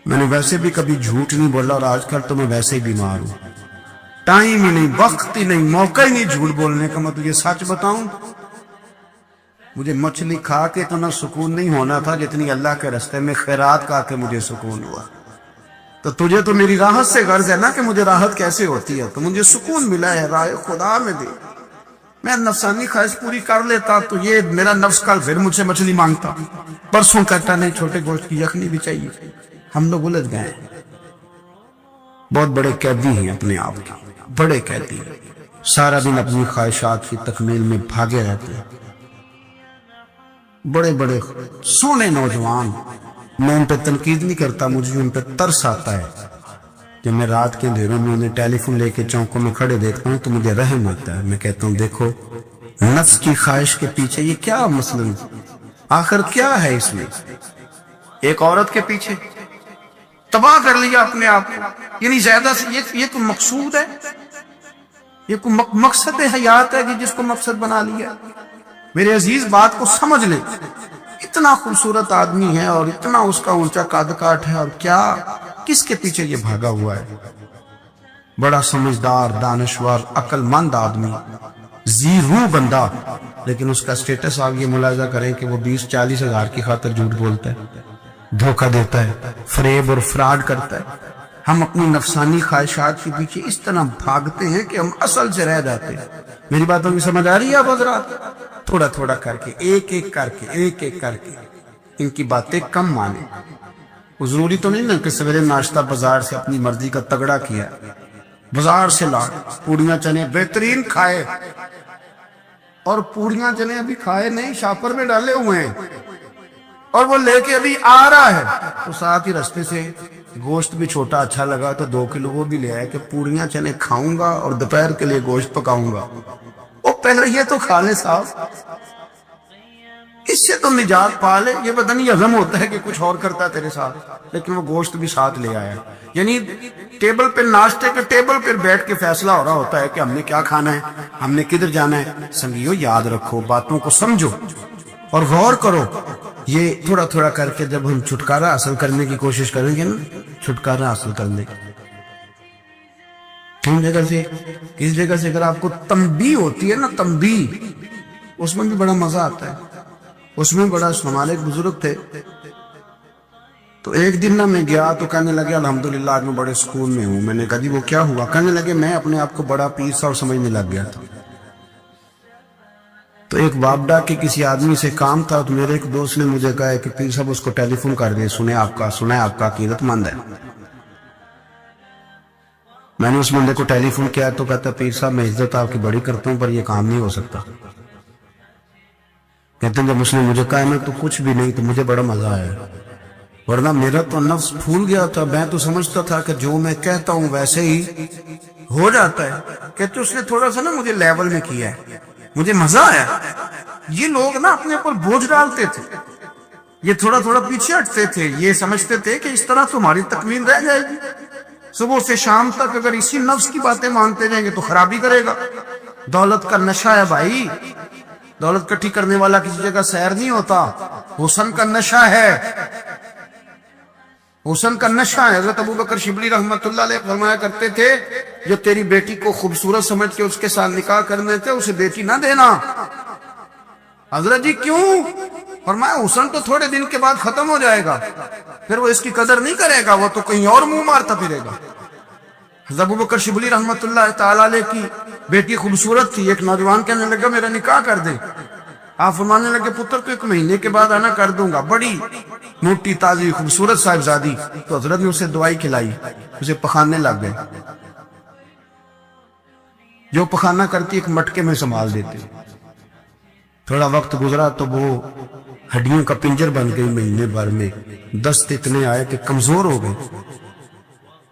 میں نے ویسے بھی کبھی جھوٹ نہیں بولا اور آج کل تو میں ویسے ہی بیمار ہوں، ٹائم ہی نہیں، وقت ہی نہیں، موقع ہی نہیں جھوٹ بولنے کا، میں تجھے سچ بتاؤں مجھے مچھلی کھا کے اتنا سکون نہیں ہونا تھا جتنی اللہ کے راستے میں خیرات کھا کے مجھے سکون ہوا. تو تجھے تو میری راحت سے غرض ہے نا کہ مجھے راحت کیسے ہوتی ہے, تو مجھے سکون ملا ہے راہ خدا میں دے. میں نفسانی خواہش پوری کر لیتا تو یہ میرا نفس کل پھر مجھ سے مچھلی مانگتا, پرسوں کہتا نہیں چھوٹے گوشت کی یخنی بھی چاہیے. ہم لوگ الجھ گئے ہیں, بہت بڑے قیدی ہیں اپنے آپ کے, بڑے قیدی ہیں, سارا دن اپنی خواہشات کی تکمیل میں بھاگے رہتے ہیں. بڑے بڑے سونے نوجوان, میں ان پہ تنقید نہیں کرتا, مجھے ان پہ ترس آتا ہے. جب میں رات کے اندھیروں میں انہیں ٹیلی فون لے کے چوکوں میں کھڑے دیکھتا ہوں تو مجھے رحم آتا ہے. میں کہتا ہوں دیکھو نفس کی خواہش کے پیچھے یہ کیا مثلاً آخر کیا ہے اس میں, ایک عورت کے پیچھے تباہ کر لیا اپنے آپ کو, یعنی زیادہ سے یہ کوئی مقصود ہے, یہ کوئی مقصد حیات ہے کہ جس کو مقصد بنا لیا. میرے عزیز بات کو سمجھ لیں, اتنا خوبصورت آدمی ہے اور اتنا اس کا اونچا قد کاٹ ہے, اور کیا کس کے پیچھے یہ بھاگا ہوا ہے. بڑا سمجھدار, دانشور, عقل مند آدمی, ذی روح بندہ, لیکن اس کا سٹیٹس آپ یہ ملاحظہ کریں کہ وہ 20-40 ہزار کی خاطر جھوٹ بولتا ہے, دھوکہ دیتا ہے, فریب اور فراڈ کرتا ہے. ہم اپنی نفسانی خواہشات کے پیچھے اس طرح بھاگتے ہیں کہ ہم اصل سے رہ جاتے ہیں. میری باتوں کی سمجھ آ رہی ہے آپ حضرات؟ تھوڑا تھوڑا کر کے, ایک ایک کر کے ان کی باتیں کم مانیں. ضروری تو نہیں نا کہ سویرے ناشتہ بازار سے اپنی مرضی کا تگڑا کیا, بازار سے لا پوڑیاں چنے بہترین کھائے, اور پوڑیاں چنے ابھی کھائے نہیں, شاپر میں ڈالے ہوئے ہیں, اور وہ لے کے ابھی آ رہا ہے, تو ساتھ ہی رستے سے گوشت بھی چھوٹا اچھا لگا تو 2 کلو وہ بھی لے آئے کہ پوڑیاں چنے کھاؤں گا اور دوپہر کے لیے گوشت پکاؤں گا. وہ پہلے یہ تو کھا لے صاحب, اس سے تو نجات پا لے. یہ پتہ نہیں ہضم ہوتا ہے کہ کچھ اور کرتا ہے تیرے ساتھ, لیکن وہ گوشت بھی ساتھ لے آیا. یعنی ٹیبل پہ, ناشتے کے ٹیبل پہ بیٹھ کے فیصلہ ہو رہا ہوتا ہے کہ ہم نے کیا کھانا ہے, ہم نے کدھر جانا ہے. سنگیو یاد رکھو, باتوں کو سمجھو اور غور کرو. یہ تھوڑا تھوڑا کر کے جب ہم چھٹکارا حاصل کرنے کی کوشش کریں گے نا, چھٹکارا حاصل کرنے کی کس جگہ سے اگر آپ کو تنبیہ ہوتی ہے نا, تنبیہ, اس میں بھی بڑا مزہ آتا ہے. اس میں بڑا ہمارے ایک بزرگ تھے, تو ایک دن نا میں گیا تو کہنے لگے الحمدللہ آج میں بڑے سکون میں ہوں. میں نے کہا جی وہ کیا ہوا؟ کہنے لگے میں اپنے آپ کو بڑا پیر سا اور سمجھنے لگ گیا تھا. تو ایک وابڈا کے کسی آدمی سے کام تھا, تو میرے ایک دوست نے مجھے کہا کہ پیر صاحب اس کو ٹیلی فون کر دیں, سنا ہے آپ کا عقیدت مند ہے. میں نے اس بندے کو ٹیلی فون کیا تو کہتا پیر صاحب میں عزت آپ کی بڑی کرتا ہوں پر یہ کام نہیں ہو سکتا. کہتے ہیں جب اس نے مجھے کہا نا تو کچھ بھی نہیں, تو مجھے بڑا مزہ آیا, ورنہ میرا تو نفس پھول گیا تھا. میں تو سمجھتا تھا کہ جو میں کہتا ہوں ویسے ہی ہو جاتا ہے. کہتے اس نے تھوڑا سا نا مجھے لیول میں کیا ہے, مجھے مزہ آیا. یہ لوگ نا اپنے اوپر بوجھ ڈالتے تھے, یہ تھوڑا تھوڑا پیچھے ہٹتے تھے, یہ سمجھتے تھے کہ اس طرح تمہاری تکمیل رہ جائے گی. صبح سے شام تک اگر اسی نفس کی باتیں مانتے جائیں گے تو خرابی کرے گا. دولت کا نشہ ہے بھائی, دولت کٹھی کرنے والا کسی جگہ سیر نہیں ہوتا. حسن کا نشہ ہے, حسن کا نشہ ہے. حضرت ابوبکر شبلی رحمت اللہ علیہ فرمایا کرتے تھے جو تیری بیٹی کو خوبصورت سمجھ کے اس کے ساتھ نکاح کرنے تھے اسے بیٹی نہ دینا. حضرت جی کیوں؟ فرمایا حسن تو تھوڑے دن کے بعد ختم ہو جائے گا, پھر وہ اس کی قدر نہیں کرے گا, وہ تو کہیں اور منہ مارتا پھرے گا. حضرت ابوبکر شبلی رحمت اللہ تعالی علیہ کی بیٹی خوبصورت تھی. ایک نوجوان کہنے لگا میرا نکاح کر دے. آپ فرمانے لگے پتر تو 1 مہینے کے بعد آنا کر دوں گا. بڑی موٹی تازی خوبصورت صاحبزادی. تو حضرت نے اسے دوائی کھلائی, اسے پخانے لگ گئے. جو پخانہ کرتی ایک مٹکے میں سنبھال دیتے. تھوڑا وقت گزرا تو وہ ہڈیوں کا پنجر بن گئی. مہینے بھر میں دست اتنے آئے کہ کمزور ہو گئے.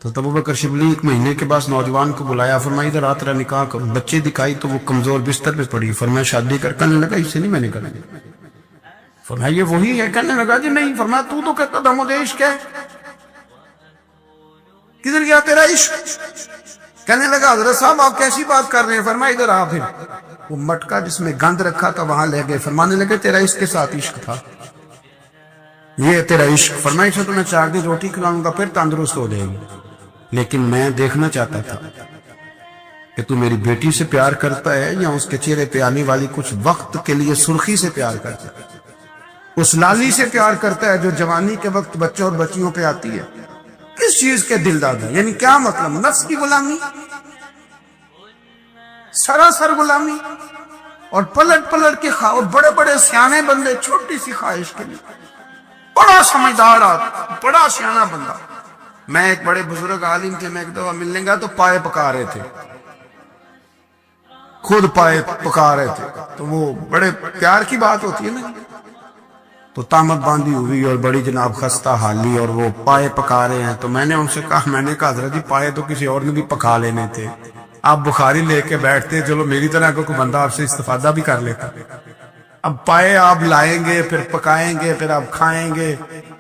تو ابوبکر شبلی 1 مہینے کے بعد نوجوان کو بلایا, فرمایا ادھر آ تیرا نکاح کرو. بچے دکھائی تو وہ کمزور بستر پہ پڑی. فرمایا شادی کرنے لگا اسے نہیں میں نے کرنا. فرمایا یہ وہی ہے؟ کہنے لگا جی نہیں. فرمایا تو کہتا تھا مجھے عشق ہے, کدھر گیا تیرا عشق؟ کہنے لگا حضرت صاحب آپ کیسی بات کر رہے ہیں؟ فرمایا ادھر آ. پھر وہ مٹکا جس میں گند رکھا تھا وہاں لے گئے. فرمانے لگے تیرا اس کے ساتھ عشق تھا, یہ تیرا عشق. فرمایا اسے تو میں 4 دن روٹی کھلاؤں گا پھر تندرست ہو جائے گی, لیکن میں دیکھنا چاہتا تھا کہ تو میری بیٹی سے پیار کرتا ہے یا اس کے چہرے پہ آنے والی کچھ وقت کے لیے سرخی سے پیار کرتا ہے؟ اس لالی سے پیار کرتا ہے جو جوانی کے وقت بچوں اور بچیوں پہ آتی ہے؟ کس چیز کے دل دادا؟ یعنی کیا مطلب؟ نفس کی غلامی، سراسر غلامی، اور پلٹ پلٹ کے اور بڑے بڑے سیانے بندے چھوٹی سی خواہش کے لیے، بڑا سمجھدار آدمی، بڑا سیانا بندہ۔ میں ایک بڑے بزرگ عالم تھے، میں ایک دفعہ ملنے گا تو پائے پکا رہے تھے، خود پائے پکا رہے تھے، تو وہ بڑے پیار کی بات ہوتی ہے نا، تو تامت باندھی ہوئی اور بڑی جناب خستہ حالی، اور وہ پائے پکا رہے ہیں۔ تو میں نے ان سے کہا، میں نے کہا حضرت جی پائے تو کسی اور نے بھی پکا لینے تھے، آپ بخاری لے کے بیٹھتے، چلو میری طرح کوئی بندہ آپ سے استفادہ بھی کر لیتا۔ اب پائے آپ لائیں گے، پھر پکائیں گے، پھر آپ کھائیں گے،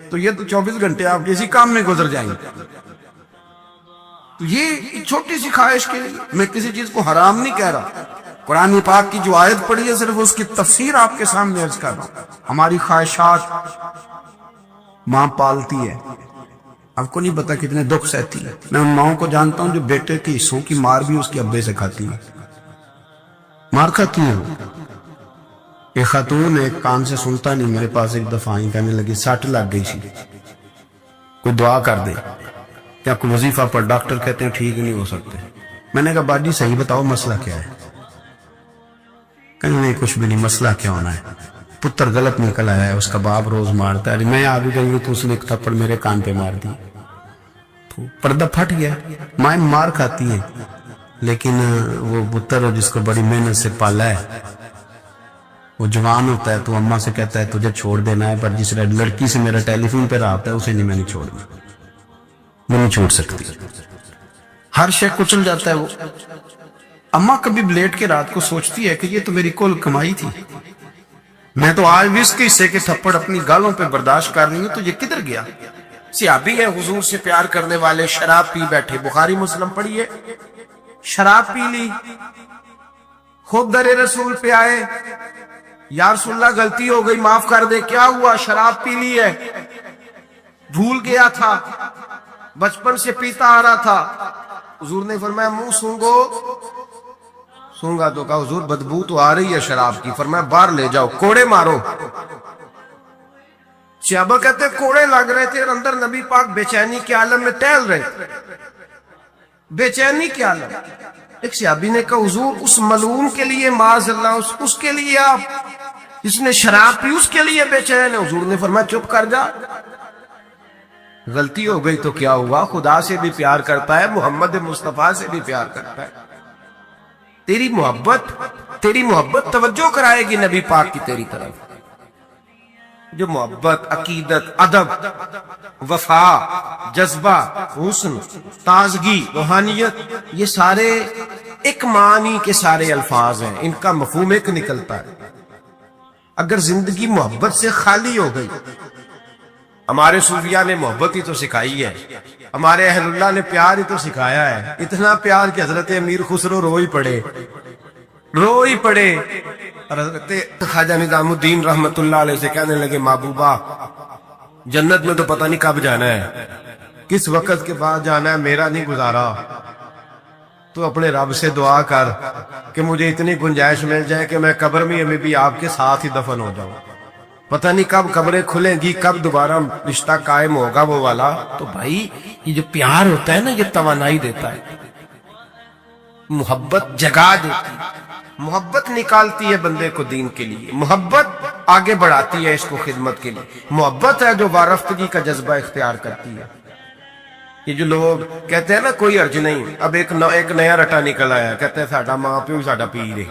تو یہ تو 24 گھنٹے آپ کسی کام میں گزر جائیں گے۔ تو یہ چھوٹی سی خواہش کے لیے میں کسی چیز کو حرام نہیں کہہ رہا، قرآن پاک کی جو آیت پڑھی ہے صرف اس کی تفسیر آپ کے سامنے عرض کر رہا ہوں۔ ہماری خواہشات ماں پالتی ہے، آپ کو نہیں پتا کتنے دکھ سہتی ہے۔ میں ان ماؤں کو جانتا ہوں جو بیٹے کے حصوں کی مار بھی اس کے ابے سے کھاتی ہے، مار کھاتی ہے۔ ایک خاتون ایک کان سے سنتا نہیں، میرے پاس ایک دفعہ آئی، کہنے لگی سٹ لگ گئی سی، کوئی دعا کر دے، کیا کوئی وظیفہ پڑھ، ڈاکٹر کہتے ہیں ٹھیک نہیں ہو سکتے۔ میں نے کہا باجی صحیح بتاؤ مسئلہ کیا ہے؟ کہیں نہیں کچھ بھی نہیں، مسئلہ کیا ہونا ہے؟ پتر غلط نکل آیا ہے، اس کا باپ روز مارتا ہے، میں آ بھی گئی تو اس نے ایک تھپڑ میرے کان پہ مار دی، پردہ پھٹ گیا۔ مائیں مار کھاتی ہیں، لیکن وہ پتر جس کو بڑی محنت سے پالا ہے، وہ جوان ہوتا ہے تو اماں سے کہتا ہے تجھے چھوڑ دینا ہے، پر جس لڑکی سے میرا ٹیلی فون پہ رابطہ ہے اسے نہیں، میں نہیں چھوڑنا، میں نہیں چھوڑ سکتی۔ ہر شے کچل جاتا ہے وہ۔ اماں کبھی لیٹ کے رات کو سوچتی ہے کہ یہ تو میری کل کمائی تھی، میں تو آج بھی اس کے حصے کے تھپڑ اپنی گالوں پہ برداشت کر رہی ہوں، تو یہ کدھر گیا؟ صحابی ہے حضور سے پیار کرنے والے، شراب پی بیٹھے، بخاری مسلم پڑھیے، شراب پی لی، خود در رسول پہ آئے، یا رسول اللہ غلطی ہو گئی معاف کر دے۔ کیا ہوا؟ شراب پی لی ہے، بھول گیا تھا، بچپن سے پیتا آ رہا تھا۔ حضور نے فرمایا منہ سونگو، سونگا تو کہا حضور بدبو تو آ رہی ہے شراب کی، فرمایا باہر لے جاؤ، کوڑے مارو۔ صحابہ کہتے کوڑے لگ رہے تھے اور اندر نبی پاک بے چینی کے عالم میں ٹہل رہے تھے، بے چینی کے عالم۔ ایک صحابی نے کہا حضور اس ملعون کے لیے معاذ اللہ، اس کے لیے آپ، جس نے شراب پی اس کے لیے بے چین ہے؟ حضور نے فرمایا چپ کر جا، غلطی ہو گئی تو کیا ہوا، خدا سے بھی پیار کرتا ہے، محمد مصطفیٰ سے بھی پیار کرتا ہے، تیری محبت توجہ کرائے گی نبی پاک کی تیری طرف۔ جو محبت، عقیدت، ادب، وفا، جذبہ، حسن، تازگی، روحانیت، یہ سارے ایک معنی کے سارے الفاظ ہیں، ان کا مفہوم ایک نکلتا ہے۔ اگر زندگی محبت سے خالی ہو گئی، ہمارے صوفیاء نے محبت ہی تو سکھائی ہے، ہمارے اہل اللہ نے پیار ہی تو سکھایا ہے، اتنا پیار کہ حضرت امیر خسرو رو ہی پڑے۔ حضرت خواجہ نظام الدین رحمت اللہ علیہ سے کہنے لگے محبوبہ جنت میں تو پتہ نہیں کب جانا ہے، کس وقت کے بعد جانا ہے، میرا نہیں گزارا، تو اپنے رب سے دعا کر کہ مجھے اتنی گنجائش مل جائے کہ میں قبر میں بھی آپ کے ساتھ ہی دفن ہو جاؤں، پتہ نہیں کب قبریں کھلیں گی، کب دوبارہ رشتہ قائم ہوگا وہ والا۔ تو بھائی یہ جو پیار ہوتا ہے نا، یہ توانائی دیتا ہے، محبت جگا دیتی ہے، محبت نکالتی ہے بندے کو دین کے لیے، محبت آگے بڑھاتی ہے اس کو خدمت کے لیے، محبت ہے جو وارفتگی کا جذبہ اختیار کرتی ہے۔ یہ جو لوگ کہتے ہیں نا کوئی حرج نہیں، اب ایک نیا رٹا نکل آیا، کہتے ہیں ساڈا ماں پیو ساڈا پیر ہے،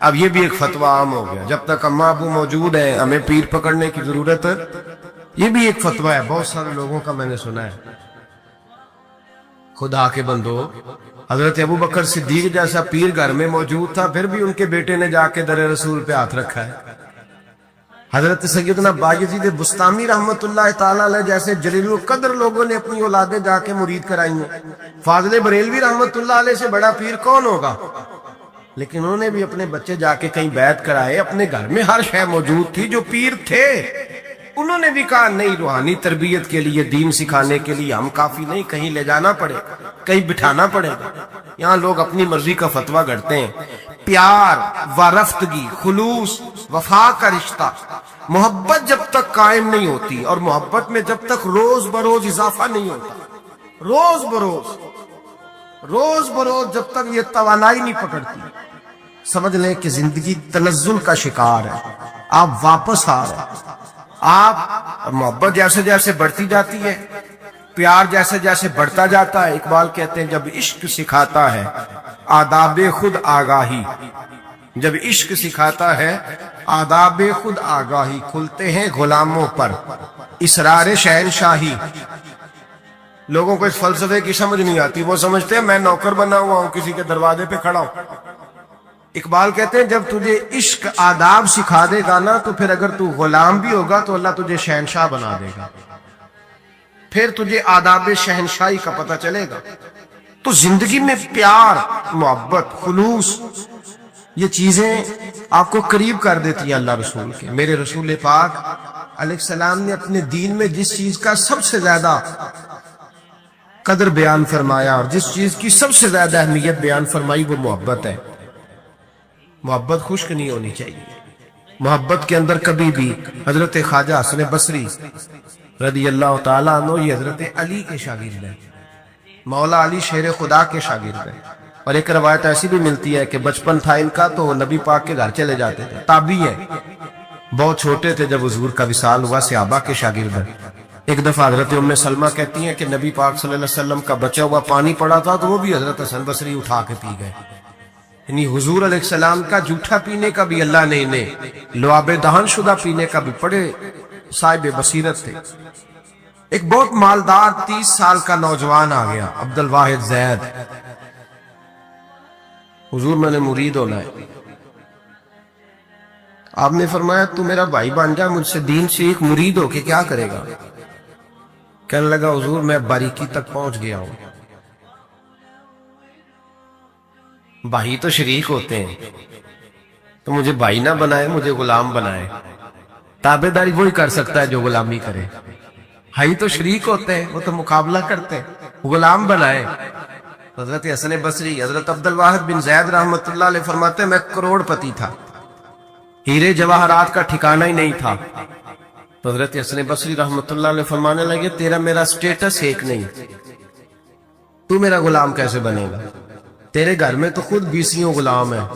اب یہ بھی ایک فتویٰ عام ہو گیا، جب تک اماں ابو موجود ہیں ہمیں پیر پکڑنے کی ضرورت ہے، یہ بھی ایک فتویٰ ہے، بہت سارے لوگوں کا میں نے سنا ہے۔ خدا کے بندو، حضرت ابو بکر صدیق جیسا پیر گھر میں موجود تھا، پھر بھی ان کے بیٹے نے جا کے در رسول پہ ہاتھ رکھا ہے۔ حضرت سیدنا بایزید بستامی رحمت اللہ تعالیٰ علیہ جیسے جلیل القدر لوگوں نے اپنی اولادیں جا کے مرید کرائی ہیں۔ فاضل بریلوی رحمت اللہ علیہ سے بڑا پیر کون ہوگا؟ لیکن انہوں نے بھی اپنے بچے جا کے کہیں بیعت کرائے، اپنے گھر میں ہر شے موجود تھی، جو پیر تھے انہوں نے بھی کہا نہیں، روحانی تربیت کے لیے، دین سکھانے کے لیے ہم کافی نہیں، کہیں لے جانا پڑے گا، کہیں بٹھانا پڑے گا۔ یہاں لوگ اپنی مرضی کا فتویٰ گھڑتے ہیں۔ پیار، وارفتگی، خلوص، وفا کا رشتہ، محبت جب تک قائم نہیں ہوتی، اور محبت میں جب تک روز بروز اضافہ نہیں ہوتا، روز بروز جب تک یہ توانائی نہیں پکڑتی، سمجھ لیں کہ زندگی تنزل کا شکار ہے۔ آپ واپس آ رہے ہیں، آپ محبت جیسے جیسے بڑھتی جاتی ہے، پیار جیسے جیسے بڑھتا جاتا ہے۔ اقبال کہتے ہیں جب عشق سکھاتا ہے آداب خود آگاہی، جب عشق سکھاتا ہے آداب خود آگاہی، کھلتے ہیں غلاموں پر اسرار شہنشاہی۔ لوگوں کو اس فلسفے کی سمجھ نہیں آتی، وہ سمجھتے ہیں میں نوکر بنا ہوا ہوں، کسی کے دروازے پہ کھڑا ہوں۔ اقبال کہتے ہیں جب تجھے عشق آداب سکھا دے گا نا، تو پھر اگر تو غلام بھی ہوگا تو اللہ تجھے شہنشاہ بنا دے گا، پھر تجھے آداب شہنشاہی کا پتہ چلے گا۔ تو زندگی میں پیار، محبت، خلوص، یہ چیزیں آپ کو قریب کر دیتی ہیں اللہ رسول کے۔ میرے رسول پاک علیہ السلام نے اپنے دین میں جس چیز کا سب سے زیادہ قدر بیان فرمایا اور جس چیز کی سب سے زیادہ اہمیت بیان فرمائی، وہ محبت ہے۔ محبت خشک نہیں ہونی چاہیے۔ محبت کے اندر کبھی بھی، حضرت خواجہ حسن بصری رضی اللہ تعالیٰ عنہ، یہ حضرت علی کے شاگرد ہیں، مولا علی شیر خدا کے شاگرد ہیں۔ اور ایک روایت ایسی بھی ملتی ہے کہ بچپن تھا ان کا تو نبی پاک کے گھر چلے جاتے تھے، تابعی ہیں، بہت چھوٹے تھے جب حضور کا وصال ہوا، صحابہ کے شاگرد ہیں۔ ایک دفعہ حضرت ام سلمہ کہتی ہیں کہ نبی پاک صلی اللہ علیہ وسلم کا بچا ہوا پانی پڑا تھا تو وہ بھی حضرت حسن بصری اٹھا کے پی گئے۔ یعنی حضور علیہ السلام کا جھوٹا پینے کا بھی اللہ نے انہیں لعاب دہن شدہ پینے کا بھی بڑے صاحب بصیرت تھے۔ ایک بہت مالدار 30 سال کا نوجوان آ گیا، عبد الواحد زید۔ حضور میں نے مرید ہونا ہے۔ آپ نے فرمایا تو میرا بھائی بن جا، مجھ سے دین سیکھ، مرید ہو کے کیا کرے گا؟ کہنے لگا حضور میں باریکی تک پہنچ گیا ہوں۔ بھائی تو شریک ہوتے ہیں، تو مجھے بھائی نہ بنائے، مجھے غلام بنائے۔ تابع داری وہی کر سکتا ہے جو غلامی کرے۔ بھائی تو شریک ہوتے ہیں، وہ تو مقابلہ کرتے ہیں، غلام بنائے۔ حضرت حسن بصری، حضرت عبد الواحد بن زید رحمۃ اللہ علیہ فرماتے ہیں میں کروڑ پتی تھا، ہیرے جواہرات کا ٹھکانہ ہی نہیں تھا۔ تو حضرت حسن بصری رحمۃ اللہ علیہ فرمانے لگے تیرا میرا سٹیٹس ایک نہیں، تو میرا غلام کیسے بنے گا؟ تیرے گھر میں تو خود 20 غلام ہیں،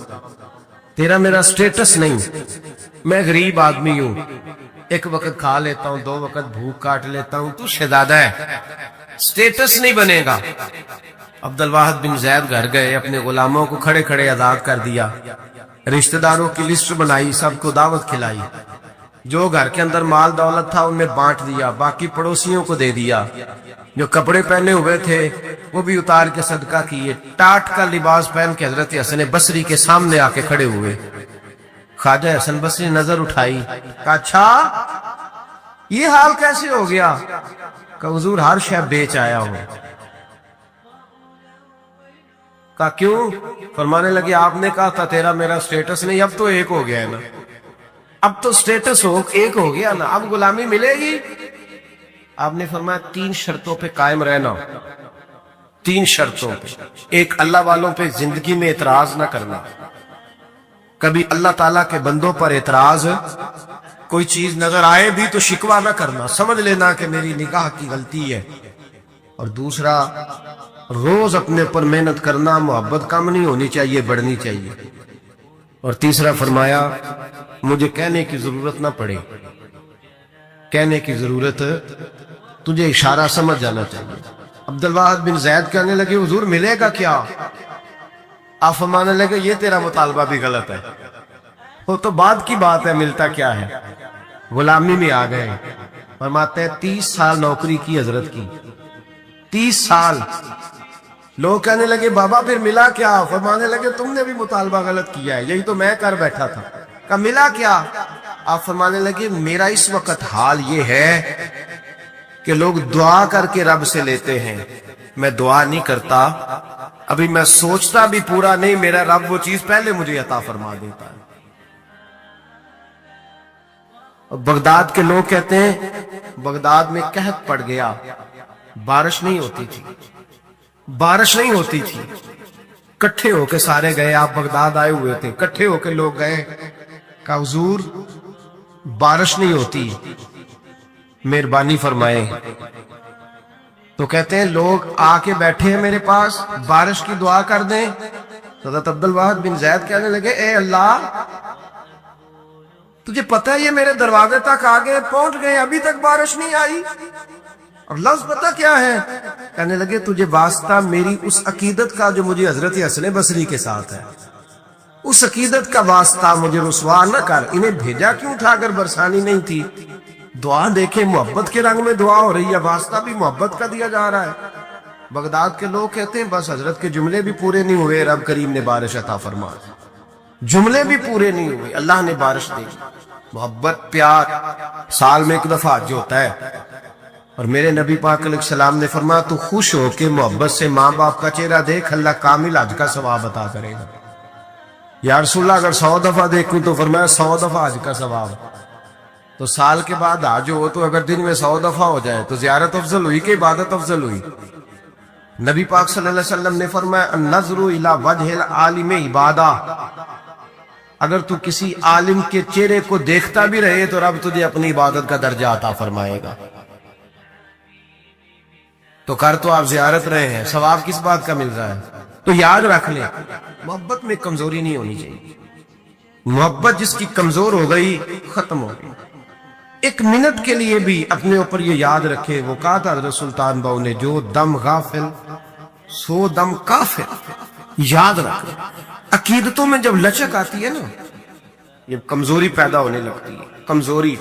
تیرا میرا سٹیٹس نہیں، میں غریب آدمی ہوں، ایک وقت کھا لیتا ہوں، 2 وقت بھوک کاٹ لیتا ہوں، تو شہزادہ ہے، سٹیٹس نہیں بنے گا۔ عبد الواحد بن زید گھر گئے، اپنے غلاموں کو کھڑے کھڑے آزاد کر دیا، رشتہ داروں کی لسٹ بنائی، سب کو دعوت کھلائی، جو گھر کے اندر مال دولت تھا ان میں بانٹ دیا، باقی پڑوسیوں کو دے دیا، جو کپڑے پہنے ہوئے تھے وہ بھی اتار کے صدقہ کیے۔ ٹاٹ کا لباس پہن کے حضرت حسن بصری کے سامنے آ کے کھڑے ہوئے۔ خواجہ حسن بصری نے نظر اٹھائی، کہا اچھا یہ حال کیسے ہو گیا؟ کہ حضور ہر شے بیچ آیا ہوں۔ کہا کیوں؟ فرمانے لگے آپ نے کہا تھا تیرا میرا سٹیٹس نہیں، اب تو ایک ہو گیا ہے نا، اب تو سٹیٹس ایک ہو گیا نا، اب غلامی ملے گی۔ آپ نے فرمایا 3 شرطوں پہ قائم رہنا، 3 شرطوں پہ۔ ایک، اللہ والوں پہ زندگی میں اعتراض نہ کرنا، کبھی اللہ تعالیٰ کے بندوں پر اعتراض، کوئی چیز نظر آئے بھی تو شکوہ نہ کرنا، سمجھ لینا کہ میری نگاہ کی غلطی ہے۔ اور دوسرا، روز اپنے پر محنت کرنا، محبت کم نہیں ہونی چاہیے، بڑھنی چاہیے۔ اور تیسرا فرمایا مجھے کہنے کی ضرورت نہ پڑے، کہنے کی ضرورت، تجھے اشارہ سمجھ جانا چاہیے۔ عبد الواحد بن زید کہنے لگے حضور ملے گا کیا؟ آپ فرمانے لگے یہ تیرا مطالبہ بھی غلط ہے، وہ تو بعد کی بات ہے، ملتا کیا ہے؟ غلامی میں آ گئے۔ فرماتے ہیں 30 سال نوکری کی حضرت کی، 30 سال۔ لوگ کہنے لگے بابا پھر ملا کیا؟ فرمانے لگے تم نے بھی مطالبہ غلط کیا ہے، یہی تو میں کر بیٹھا تھا۔ کہا ملا کیا؟ آپ فرمانے لگے میرا اس وقت حال یہ ہے کہ لوگ دعا کر کے رب سے لیتے ہیں، میں دعا نہیں کرتا، ابھی میں سوچتا بھی پورا نہیں، میرا رب وہ چیز پہلے مجھے عطا فرما دیتا ہے۔ بغداد کے لوگ کہتے ہیں بغداد میں قحط پڑ گیا، بارش نہیں ہوتی تھی، بارش نہیں ہوتی تھی، کٹھے ہو کے سارے گئے، آپ بغداد آئے ہوئے تھے، کٹھے ہو کے لوگ گئے، کہا حضور بارش نہیں ہوتی، مہربانی فرمائے۔ تو کہتے ہیں لوگ آ کے بیٹھے ہیں میرے پاس، بارش کی دعا کر دیں۔ حضرت عبد الواحد بن زید کہنے لگے اے اللہ، تجھے پتہ ہے یہ میرے دروازے تک آگے پہنچ گئے، ابھی تک بارش نہیں آئی، اور لفظ پتہ کیا ہے؟ کہنے لگے تجھے واسطہ میری اس عقیدت کا جو مجھے حضرت حسن بصری کے ساتھ ہے، اس عقیدت کا واسطہ، مجھے رسوا نہ کر۔ انہیں بھیجا کیوں تھا اگر برسانی نہیں تھی؟ دعا دیکھیں محبت کے رنگ میں دعا ہو رہی ہے، واسطہ بھی محبت کا دیا جا رہا ہے۔ بغداد کے لوگ کہتے ہیں بس حضرت کے جملے بھی پورے نہیں ہوئے، رب کریم نے بارش عطا فرما، جملے بھی پورے نہیں ہوئے، اللہ نے بارش دی۔ محبت، پیار سال میں ایک دفعہ حج ہوتا ہے، اور میرے نبی پاک علیہ السلام نے فرمایا تو خوش ہو کے محبت سے ماں باپ کا چہرہ دیکھ، اللہ کامل حج کا ثواب عطا کرے گا۔ یا رسول اللہ اگر 100 دفعہ دیکھوں تو فرمایا 100 دفعہ حج کا ثواب۔ تو سال کے بعد حج ہو تو اگر دن میں 100 دفعہ ہو جائے تو زیارت افضل ہوئی کہ عبادت افضل ہوئی؟ نبی پاک صلی اللہ علیہ وسلم نے فرمایا النظر الی وجہ العالم عبادہ، اگر تو کسی عالم کے چہرے کو دیکھتا بھی رہے تو رب تجھے اپنی عبادت کا درجہ عطا فرمائے گا۔ تو کر تو آپ زیارت رہے ہیں، ثواب کس بات کا مل رہا ہے؟ تو یاد رکھ لیں محبت میں کمزوری نہیں ہونی چاہیے، محبت جس کی کمزور ہو گئی ختم ہو گئی۔ ایک منٹ کے لیے بھی اپنے اوپر یہ یاد رکھے، وہ کہا تھا حضرت سلطان باؤ نے جو دم غافل سو دم کافر، یاد رکھ۔ عقیدتوں میں جب لچک آتی ہے نا، یہ کمزوری پیدا ہونے لگتی ہے، کمزوری،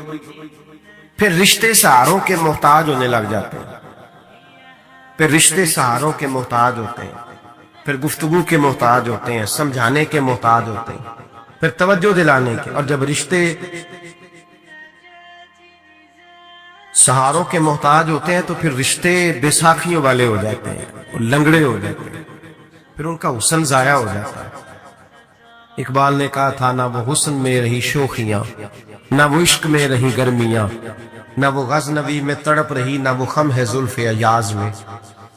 پھر رشتے سہاروں کے محتاج ہونے لگ جاتے ہیں، پھر رشتے سہاروں کے محتاج ہوتے ہیں، پھر گفتگو کے محتاج ہوتے ہیں، سمجھانے کے محتاج ہوتے ہیں، پھر توجہ دلانے کے، اور جب رشتے سہاروں کے محتاج ہوتے ہیں تو پھر رشتے بے ساکھیوں والے ہو جاتے ہیں، لنگڑے ہو جاتے ہیں، پھر ان کا حسن ضائع ہو جاتا ہے۔ اقبال نے کہا تھا نہ وہ حسن میں رہی شوخیاں، نہ وہ عشق میں رہی گرمیاں، نہ وہ غزنوی میں تڑپ رہی، نہ وہ خم ہے زلف ایاز میں۔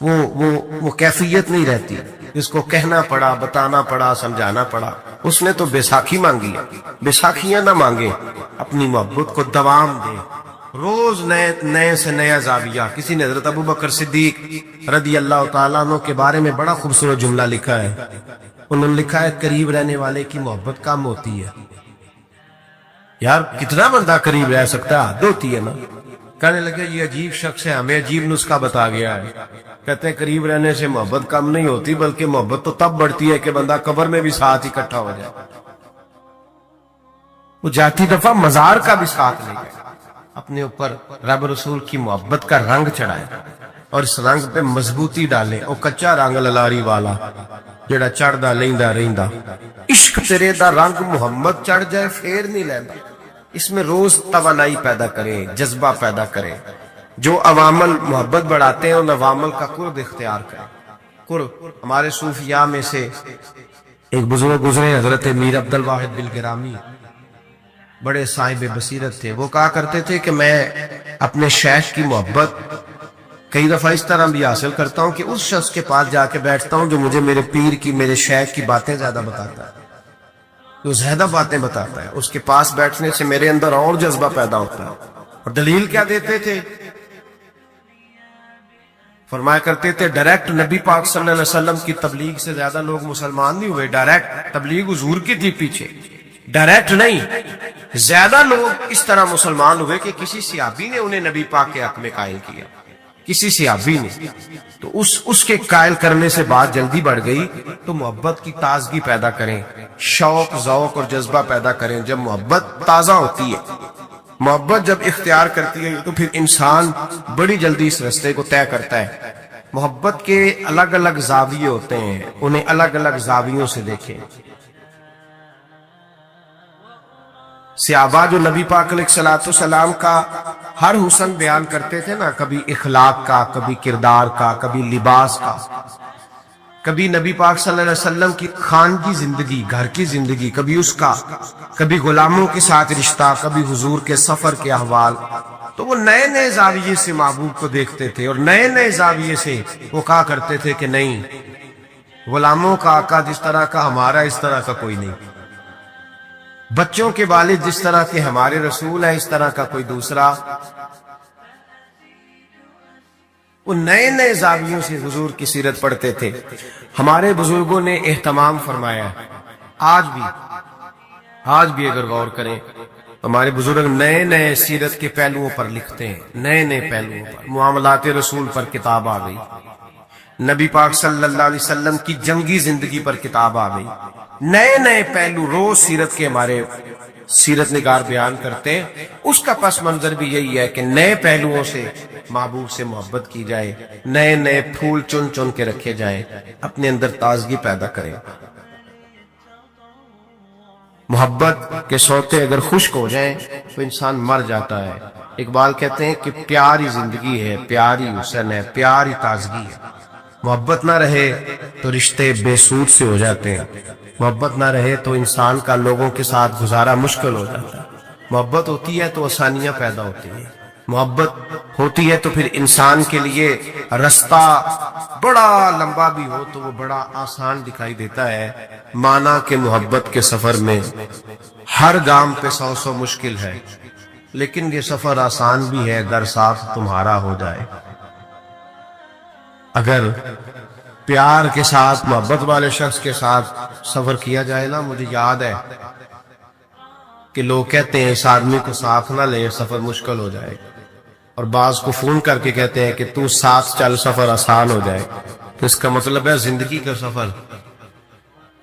وہ کیفیت نہیں رہتی، اس کو کہنا پڑا، بتانا پڑا، سمجھانا پڑا۔ اس نے تو بیساکھی مانگی، بیساکھیاں نہ مانگے، اپنی محبت کو دوام دے، روز نئے سے نیا زاویہ۔ کسی نے حضرت ابوبکر صدیق رضی اللہ تعالیٰ عنہ کے بارے میں بڑا خوبصورت جملہ لکھا ہے، انہوں نے لکھا ہے قریب رہنے والے کی محبت کم ہوتی ہے۔ یار کتنا بندہ قریب رہ سکتا ہے، حد ہوتی ہے نا۔ کہنے لگے یہ عجیب شخص ہے، ہمیں عجیب نسخہ بتا گیا ہے، کہتے ہیں قریب رہنے سے محبت کم نہیں ہوتی، بلکہ محبت تو تب بڑھتی ہے کہ بندہ قبر میں بھی ساتھ اکٹھا ہو جائے۔ وہ جاتی دفعہ مزار کا بھی ساتھ لے گئے، اپنے اوپر رب رسول کی محبت کا رنگ چڑھائے اور اس رنگ پہ مضبوطی ڈالے۔ او کچا رنگ للاری والا جڑا چڑھدا لیندا رہندا، عشق تیرے دا رنگ محمد چڑھ جائے پھر نہیں لیندا۔ اس میں روز توانائی پیدا کرے، جذبہ پیدا کرے۔ جو عوامل محبت بڑھاتے ہیں ان عوامل کا قرب اختیار کرے۔ قرب، ہمارے صوفیاء میں سے ایک بزرگ گزرے حضرت میر عبد الواحد بالگرامی، بڑے صاحب بصیرت تھے۔ وہ کہا کرتے تھے کہ میں اپنے شیخ کی محبت کئی دفعہ اس طرح بھی حاصل کرتا ہوں کہ اس شخص کے پاس جا کے بیٹھتا ہوں جو مجھے میرے پیر کی، میرے شیخ کی باتیں زیادہ بتاتا ہے، جو زیادہ باتیں بتاتا ہے، اس کے پاس بیٹھنے سے میرے اندر اور جذبہ پیدا ہوتا ہے۔ اور دلیل کیا دیتے تھے؟ فرمایا کرتے تھے ڈائریکٹ نبی پاک صلی اللہ علیہ وسلم کی تبلیغ سے زیادہ لوگ مسلمان نہیں ہوئے، ڈائریکٹ تبلیغ حضور کی تھی پیچھے، ڈائریکٹ نہیں۔ زیادہ لوگ اس طرح مسلمان ہوئے کہ کسی صحابی نے انہیں نبی پاک کے حق میں قائل کیا، کسی صحابی نے، تو اس کے قائل کرنے سے بات جلدی بڑھ گئی۔ تو محبت کی تازگی پیدا کریں، شوق ذوق اور جذبہ پیدا کریں۔ جب محبت تازہ ہوتی ہے، محبت جب اختیار کرتی ہے تو پھر انسان بڑی جلدی اس رستے کو طے کرتا ہے۔ محبت کے الگ الگ زاویے ہوتے ہیں، انہیں الگ الگ زاویوں سے دیکھیں۔ صحابہ جو نبی پاک علیہ السلام کا ہر حسن بیان کرتے تھے نا، کبھی اخلاق کا، کبھی کردار کا، کبھی لباس کا، کبھی نبی پاک صلی اللہ علیہ وسلم کی خانگی زندگی، گھر کی زندگی، کبھی اس کا، کبھی غلاموں کے ساتھ رشتہ، کبھی حضور کے سفر کے احوال. تو وہ نئے نئے زاویے سے محبوب کو دیکھتے تھے، اور نئے نئے زاویے سے وہ کہا کرتے تھے کہ نہیں، غلاموں کا آقا جس طرح کا ہمارا اس طرح کا کوئی نہیں، بچوں کے والد جس طرح کے ہمارے رسول ہیں اس طرح کا کوئی دوسرا. وہ نئے نئے زاویوں سے حضور کی سیرت پڑھتے تھے. ہمارے بزرگوں نے اہتمام فرمایا ہے. آج بھی اگر غور کریں ہمارے بزرگ نئے نئے سیرت کے پہلوؤں پر لکھتے ہیں، نئے نئے پہلوؤں پر. معاملات رسول پر کتاب آ گئی، نبی پاک صلی اللہ علیہ وسلم کی جنگی زندگی پر کتاب آ گئی. نئے نئے پہلو روز سیرت کے ہمارے سیرت نگار بیان کرتے ہیں. اس کا پس منظر بھی یہی ہے کہ نئے پہلوؤں سے محبوب سے محبت کی جائے، نئے نئے پھول چن چن کے رکھے جائیں، اپنے اندر تازگی پیدا کریں. محبت کے سوتے اگر خشک ہو جائیں تو انسان مر جاتا ہے. اقبال کہتے ہیں کہ پیاری زندگی ہے، پیاری حسن ہے، پیاری تازگی ہے. محبت نہ رہے تو رشتے بے سود سے ہو جاتے ہیں. محبت نہ رہے تو انسان کا لوگوں کے ساتھ گزارا مشکل ہو جاتا ہے. محبت ہوتی ہے تو آسانیاں پیدا ہوتی ہیں. محبت ہوتی ہے تو پھر انسان کے لیے رستہ بڑا لمبا بھی ہو تو وہ بڑا آسان دکھائی دیتا ہے. مانا کہ محبت کے سفر میں ہر گام پہ 100 مشکل ہے، لیکن یہ سفر آسان بھی ہے گر ساتھ تمہارا ہو جائے. اگر پیار کے ساتھ، محبت والے شخص کے ساتھ سفر کیا جائے نا، مجھے یاد ہے کہ لوگ کہتے ہیں اس آدمی کو ساتھ نہ لے سفر مشکل ہو جائے، اور بعض کو فون کر کے کہتے ہیں کہ تو ساتھ چل سفر آسان ہو جائے. تو اس کا مطلب ہے زندگی کا سفر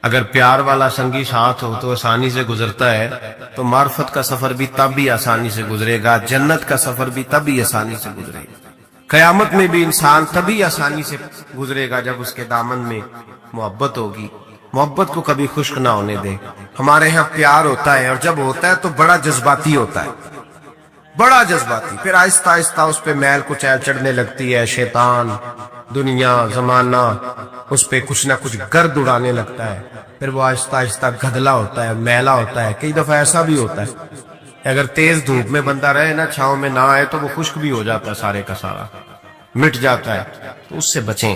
اگر پیار والا سنگی ساتھ ہو تو آسانی سے گزرتا ہے، تو معرفت کا سفر بھی تب ہی آسانی سے گزرے گا، جنت کا سفر بھی تب ہی آسانی سے گزرے گا، قیامت میں بھی انسان تبھی آسانی سے گزرے گا جب اس کے دامن میں محبت ہوگی. محبت کو کبھی خشک نہ ہونے دے. ہمارے ہاں پیار ہوتا ہے، اور جب ہوتا ہے تو بڑا جذباتی ہوتا ہے، بڑا جذباتی. پھر آہستہ آہستہ اس پہ میل کچیل چڑھنے لگتی ہے. شیطان، دنیا، زمانہ اس پہ کچھ نہ کچھ گرد اڑانے لگتا ہے. پھر وہ آہستہ آہستہ گدلا ہوتا ہے، میلا ہوتا ہے. کئی دفعہ ایسا بھی ہوتا ہے اگر تیز دھوپ میں بندہ رہے نا، چھاؤں میں نہ آئے تو وہ خشک بھی ہو جاتا ہے، سارے کا سارا مٹ جاتا ہے. تو اس سے بچیں،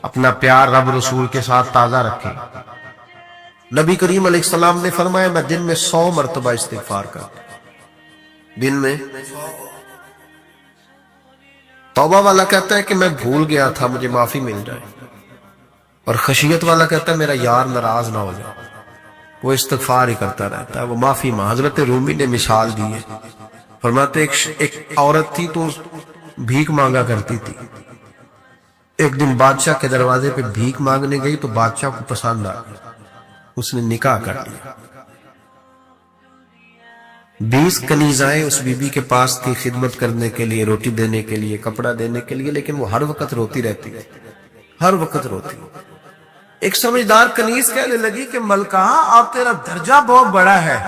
اپنا پیار رب رسول کے ساتھ تازہ رکھیں. نبی کریم علیہ السلام نے فرمایا میں دن میں 100 مرتبہ استغفار کرتا ہوں. دن میں توبہ والا کہتا ہے کہ میں بھول گیا تھا، مجھے معافی مل جائے، اور خشیت والا کہتا ہے میرا یار ناراض نہ ہو جائے. وہ استغفار ہی کرتا رہتا ہے، وہ معافی ماں. حضرت رومی نے مثال دی ہے، فرماتے ایک عورت تھی تو بھیک مانگا کرتی تھی. ایک دن بادشاہ کے دروازے پہ بھیک مانگنے گئی تو بادشاہ کو پسند آ گئی، اس نے نکاح کر لیا. 20 کنیزائیں اس بی بی کے پاس تھی خدمت کرنے کے لیے، روٹی دینے کے لیے، کپڑا دینے کے لیے، لیکن وہ ہر وقت روتی رہتی ہے، ہر وقت روتی. ایک سمجھدار کنیز کہنے لگی کہ ملکہ اب تیرا درجہ بہت بڑا ہے،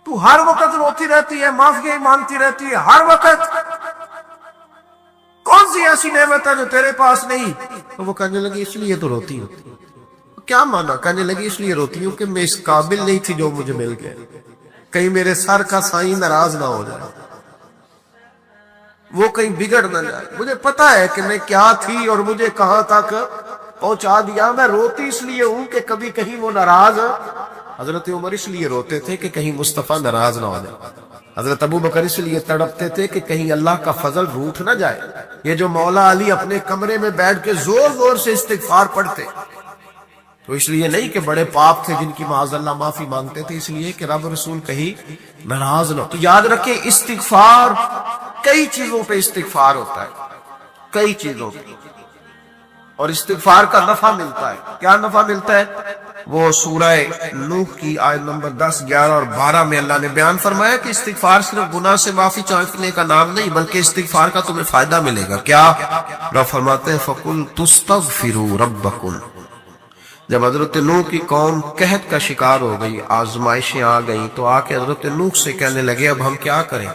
تو ہر وقت روتی رہتی ہے، معافی مانگتی رہتی ہے ہر وقت، کون سی ایسی نعمت ہے جو تیرے پاس نہیں؟ تو وہ کہنے لگی اس لیے تو روتی ہوں. کیا مانا؟ کہنے لگی اس لیے روتی ہوں کہ میں اس قابل نہیں تھی جو مجھے مل گئے، کہیں میرے سر کا سائیں ناراض نہ ہو جائے، وہ کہیں بگڑ نہ جائے. مجھے پتا ہے کہ میں کیا تھی اور مجھے کہاں تک پہنچا دیا. میں روتی اس لیے ہوں کہ کبھی کہیں وہ ناراض. حضرت عمر اس لیے روتے تھے کہ کہیں مصطفیٰ ناراض نہ ہو جائے. حضرت ابو بکر اس لیے تڑپتے تھے کہ کہیں اللہ کا فضل روٹھ نہ جائے. یہ جو مولا علی اپنے کمرے میں بیٹھ کے زور زور سے استغفار پڑھتے، تو اس لیے نہیں کہ بڑے پاپ تھے جن کی معاذ اللہ معافی مانگتے تھے، اس لیے کہ رب رسول کہیں ناراض نہ ہو. تو یاد رکھیں استغفار، کئی چیزوں پہ استغفار ہوتا ہے، کئی چیزوں پہ، اور استغفار کا نفع ملتا ہے. کیا نفع ملتا ہے؟ وہ سورہ نوح کی آیت نمبر 10، 11 اور 12 میں اللہ نے بیان فرمایا کہ استغفار صرف گناہ سے معافی چاہنے کا نام نہیں، بلکہ استغفار کا تمہیں فائدہ ملے گا. کیا؟ رب فرماتے ہیں فَقُلْ تُسْتَغْفِرُوا رَبَّكُمْ. جب حضرت نوح کی قوم قحط کا شکار ہو گئی، آزمائشیں آ گئیں، تو آ کے حضرت نوح سے کہنے لگے اب ہم کیا کریں؟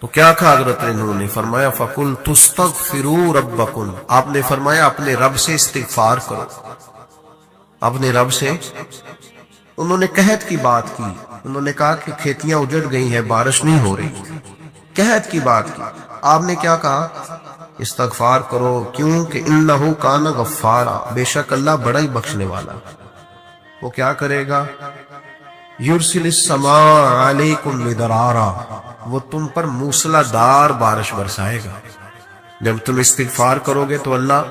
تو کیا کہا حضرت نوح نے؟ فرمایا فَقُلْتُ اسْتَغْفِرُوا رَبَّكُمْ، آپ نے فرمایا اپنے رب سے استغفار کرو، اپنے رب سے۔ انہوں نے قحط کی بات کی، انہوں نے کہا کہ کھیتیاں اجڑ گئی ہیں، بارش نہیں ہو رہی، قحط کی بات کی۔ آپ نے کیا کہا؟ استغفار کرو، کیوں کہ انہ کان غفارا، بے شک اللہ بڑا ہی بخشنے والا۔ وہ کیا کرے گا؟ یرسل السماء علیکم مدرارا، وہ تم پر موسلا دار بارش برسائے گا۔ جب تم استغفار کرو گے تو اللہ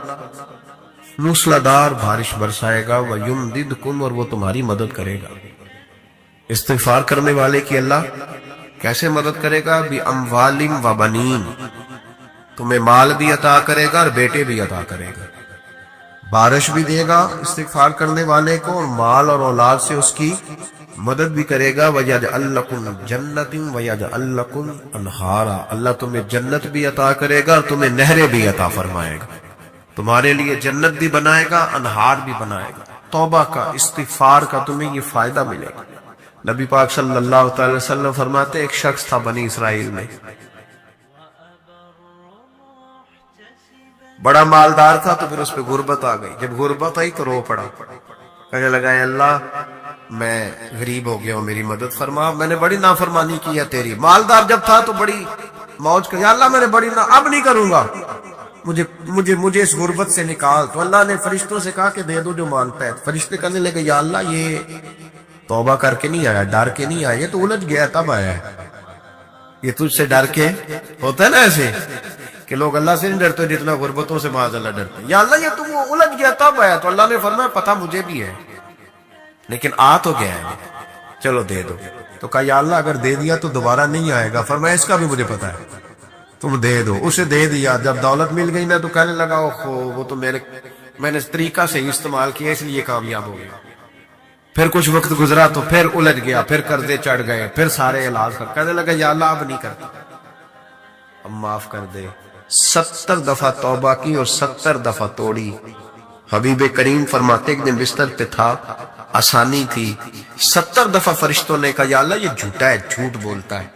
موسلا دار بارش برسائے گا، وَيُمْدِدْكُمْ، اور وہ تمہاری مدد کرے گا۔ استغفار کرنے والے کی اللہ کیسے مدد کرے گا؟ بِأَمْوَالٍ وَبَنِينَ، تمہیں مال بھی عطا کرے گا اور بیٹے بھی عطا کرے گا، بارش بھی دے گا استغفار کرنے والے کو، اور مال اور اولاد سے اس کی مدد بھی کرے گا۔ وَيَجْعَلْ لَكُمْ جَنَّةٍ وَيَجْعَلْ لَكُمْ أَنْهَارًا، اللہ تمہیں جنت بھی عطا کرے گا اور تمہیں نہریں بھی عطا فرمائے گا، تمہارے لیے جنت بھی بنائے گا، انہار بھی بنائے گا۔ توبہ کا، استغفار کا تمہیں یہ فائدہ ملے گا۔ نبی پاک صلی اللہ تعالی وسلم فرماتے ایک شخص تھا بنی اسرائیل میں، بڑا مالدار تھا، تو پھر اس پہ غربت آ گئی۔ جب غربت آئی تو رو پڑا، کہنے لگا اے اللہ میں غریب ہو گیا ہوں، میری مدد فرما، میں نے بڑی نافرمانی کی ہے تیری۔ مالدار جب تھا تو بڑی موج کر، یا اللہ میں نے بڑی اب نہیں کروں گا، مجھے اس غربت سے نکال۔ تو اللہ نے فرشتوں سے کہا کہ دے دو جو مانگتا ہے۔ فرشتے کہنے لگے یا اللہ یہ توبہ کر کے نہیں آیا، ڈر کے نہیں آیا، یہ تو الجھ گیا تب آیا ہے، یہ تجھ سے ڈر کے ہوتا ہے نا ایسے کہ لوگ اللہ سے نہیں ڈرتے جتنا غربتوں سے معاذ اللہ ڈرتے۔ یا اللہ یہ تم الجھ گیا تب آیا۔ تو اللہ نے فرمایا پتہ مجھے بھی ہے، لیکن آ تو گیا ہے، چلو دے دو۔ تو کہا یا اللہ اگر دے دیا تو دوبارہ نہیں آئے گا۔ فرمایا اس کا بھی مجھے پتہ ہے، تم دے دو۔ اسے دے دیا۔ جب دولت مل گئی نا تو کہنے لگا اوہو وہ تو میں نے اس طریقہ سے استعمال کیا اس لیے کامیاب ہو گیا۔ پھر کچھ وقت گزرا تو پھر الجھ گیا، پھر قرضے چڑھ گئے، پھر سارے علاج کر، کہنے لگا یا اللہ اب نہیں کرتا، اب معاف کر دے۔ 70 دفعہ توبہ کی اور 70 دفعہ توڑی۔ حبیب کریم فرماتے ایک دن بستر پہ تھا، آسانی تھی، 70 دفعہ فرشتوں نے کہا یا اللہ یہ جھوٹا ہے، جھوٹ بولتا ہے،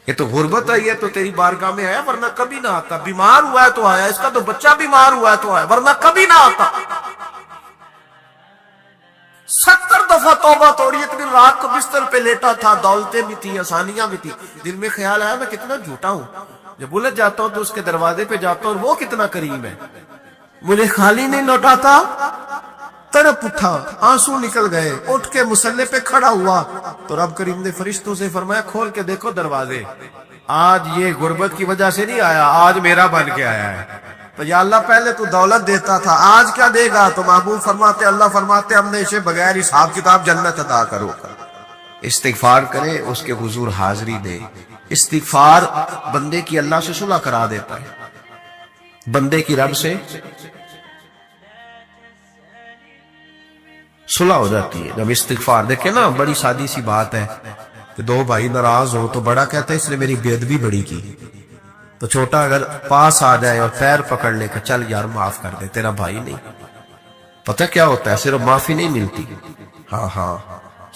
یہ تو غربت آئی ہے تو تیری بارگاہ میں آیا ورنہ کبھی نہ آتا، بیمار ہوا ہے تو آیا، اس کا تو بچہ بیمار ہوا ہے تو آیا ورنہ کبھی نہ آتا۔ 70 دفعہ توبہ توڑی۔ ایک دن رات کو بستر پہ لیٹا تھا، دولتیں بھی تھی، آسانیاں بھی تھی، دل میں خیال آیا میں کتنا جھوٹا ہوں، جب الجھ جاتا ہوں تو اس کے دروازے پہ جاتا ہوں اور وہ کتنا کریم ہے، مجھے خالی نہیں لوٹاتا۔ تڑپ اٹھا، آنسو نکل گئے، اٹھ کے مصلی پہ کھڑا ہوا تو رب کریم نے فرشتوں سے فرمایا کھول کے دیکھو دروازے، آج یہ غربت کی وجہ سے نہیں آیا، آج میرا بن کے آیا ہے۔ تو یا اللہ پہلے تو دولت دیتا تھا، آج کیا دے گا؟ تو محبوب فرماتے اللہ فرماتے ہم نے اسے بغیر حساب کتاب جنت عطا کرو۔ استغفار کرے، اس کے حضور حاضری دے۔ استغفار بندے کی اللہ سے صلح کرا دیتا ہے، بندے کی رب سے صلح ہو جاتی ہے جب استغفار۔ دیکھیں نا بڑی سادی سی بات ہے کہ دو بھائی ناراض ہو تو بڑا کہتا ہے اس نے میری بے ادبی بڑی کی، تو چھوٹا اگر پاس آ جائے اور پیر پکڑ لے کہ چل یار معاف کر دے، تیرا بھائی نہیں۔ پتہ کیا ہوتا ہے؟ صرف معافی نہیں ملتی، ہاں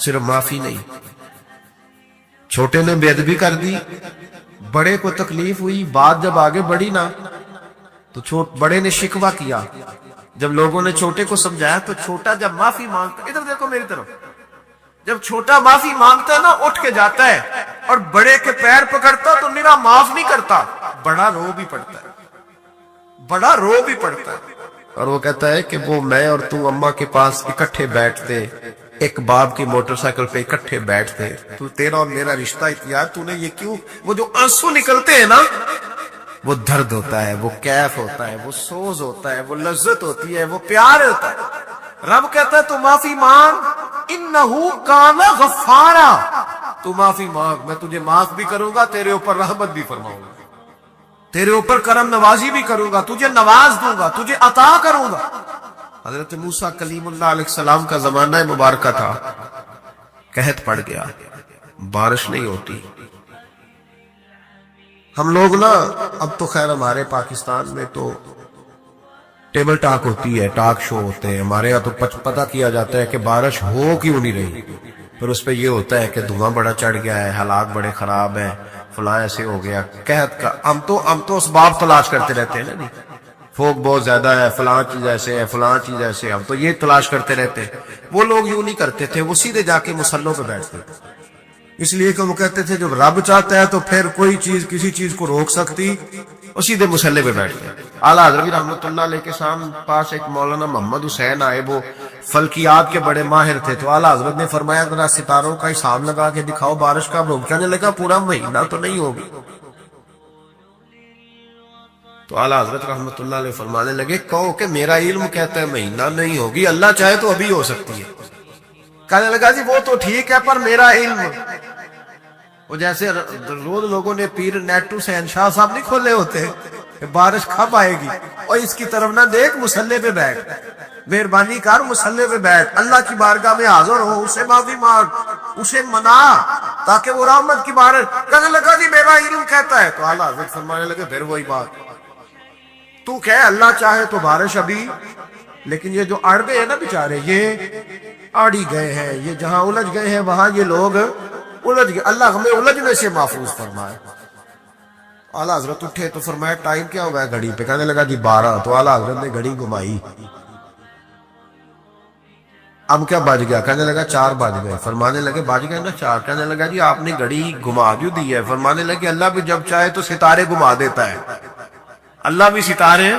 صرف معافی نہیں، چھوٹے نے بے ادبی کر دی، بڑے کو تکلیف ہوئی، بات جب آگے بڑھی نا تو بڑے نے شکوہ کیا، جب لوگوں نے چھوٹے کو سمجھایا تو چھوٹا جب معافی مانگتا، ادھر دیکھو میری طرف، جب چھوٹا معافی مانگتا ہے نا اٹھ کے جاتا ہے اور بڑے کے پیر پکڑتا تو میرا معاف نہیں کرتا، بڑا رو بھی پڑتا ہے، بڑا رو بھی پڑتا ہے، اور وہ کہتا ہے کہ وہ میں اور تو اماں کے پاس اکٹھے بیٹھتے، ایک باپ کی موٹر سائیکل پہ اکٹھے بیٹھتے، تو تیرا اور میرا رشتہ اتیار تو نے یہ کیوں؟ وہ جو آنسو نکلتے ہیں نا وہ درد ہوتا ہے، وہ کیف ہوتا ہے، وہ سوز ہوتا ہے، وہ لذت ہوتی ہے، وہ پیار ہوتا ہے۔ رب کہتا ہے تو معافی مانگ، انہو کان غفارا، تو معافی مانگ، میں تجھے معاف بھی کروں گا، تیرے اوپر رحمت بھی فرماؤں گا، تیرے اوپر کرم نوازی بھی کروں گا، تجھے نواز دوں گا، تجھے عطا کروں گا۔ حضرت موسیٰ کلیم اللہ علیہ السلام کا زمانہ مبارکہ تھا، قحط پڑ گیا، بارش نہیں ہوتی۔ ہم لوگ نا اب تو خیر ہمارے پاکستان میں تو ٹیبل ٹاک ہوتی ہے، ٹاک شو ہوتے ہیں، ہمارے یہاں تو پتہ کیا جاتا ہے کہ بارش ہو کیوں نہیں رہی، پھر اس پہ یہ ہوتا ہے کہ دھواں بڑا چڑھ گیا ہے، حالات بڑے خراب ہیں، فلاں ایسے ہو گیا، قحط کا، ہم تو اسباب تلاش کرتے رہتے ہیں نا، نہیں فوق بہت زیادہ ہے، فلاں چیز ایسے ہے، فلاں چیز ایسے ہے، ہم تو یہ تلاش کرتے رہتے ہیں۔ وہ لوگ یوں نہیں کرتے تھے، وہ سیدھے جا کے مصلوں پہ بیٹھتے تھے، اس لیے کہ وہ کہتے تھے جب رب چاہتا ہے تو پھر کوئی چیز کسی چیز کو روک سکتی، اور سیدھے مصلے پہ بیٹھتے ہیں۔ اعلیٰ حضرت رحمۃ اللہ علیہ کے پاس ایک مولانا محمد حسین آئے، وہ فلکیات کے بڑے ماہر تھے، تو اعلیٰ حضرت نے فرمایا ذرا ستاروں کا حساب لگا کے دکھاؤ بارش کا روک، کہنے لگا پورا مہینہ تو نہیں ہوگی۔ تو اعلیٰ حضرت رحمۃ اللہ علیہ فرمانے لگے کہو کہ میرا علم کہتا ہے مہینہ نہیں ہوگی، اللہ چاہے تو ابھی ہو سکتی ہے۔ کہنے لگا جی وہ تو ٹھیک ہے پر میرا علم، وہ جیسے روز لوگوں نے پیر نیٹو سین شاہ صاحب نہیں کھولے ہوتے کہ بارش کب آئے گی، اور اس کی طرف نہ دیکھ، مصلے پہ بیٹھ، مہربانی کر مصلے پہ بیٹھ، اللہ کی بارگاہ میں حاضر ہو، اسے معافی مانگ، اسے منا تاکہ وہ رحمت کی بارش۔ کہنے لگا جی میرا علم کہتا ہے، تو اعلیٰ حضرت فرمانے لگے پھر وہی بات، تو کہ اللہ چاہے تو بارش ابھی، لیکن یہ جو اڑ گئے ہیں نا بیچارے، یہ اڑی گئے ہیں، یہ جہاں الجھ گئے ہیں وہاں یہ لوگ الجھ گئے، اللہ ہمیں الجھنے سے محفوظ فرمائے۔ اعلیٰ حضرت اٹھے تو فرمایا ٹائم کیا ہوا ہے گھڑی پہ؟ کہنے لگا جی 12۔ تو اعلیٰ حضرت نے گھڑی گھمائی، اب کیا بج گیا؟ کہنے لگا 4 بج گئے۔ فرمانے لگے بج گئے نا 4؟ کہنے لگا جی آپ نے گھڑی گھما کیوں دی ہے؟ فرمانے لگے اللہ بھی جب چاہے تو ستارے گھما دیتا ہے، اللہ بھی ستارے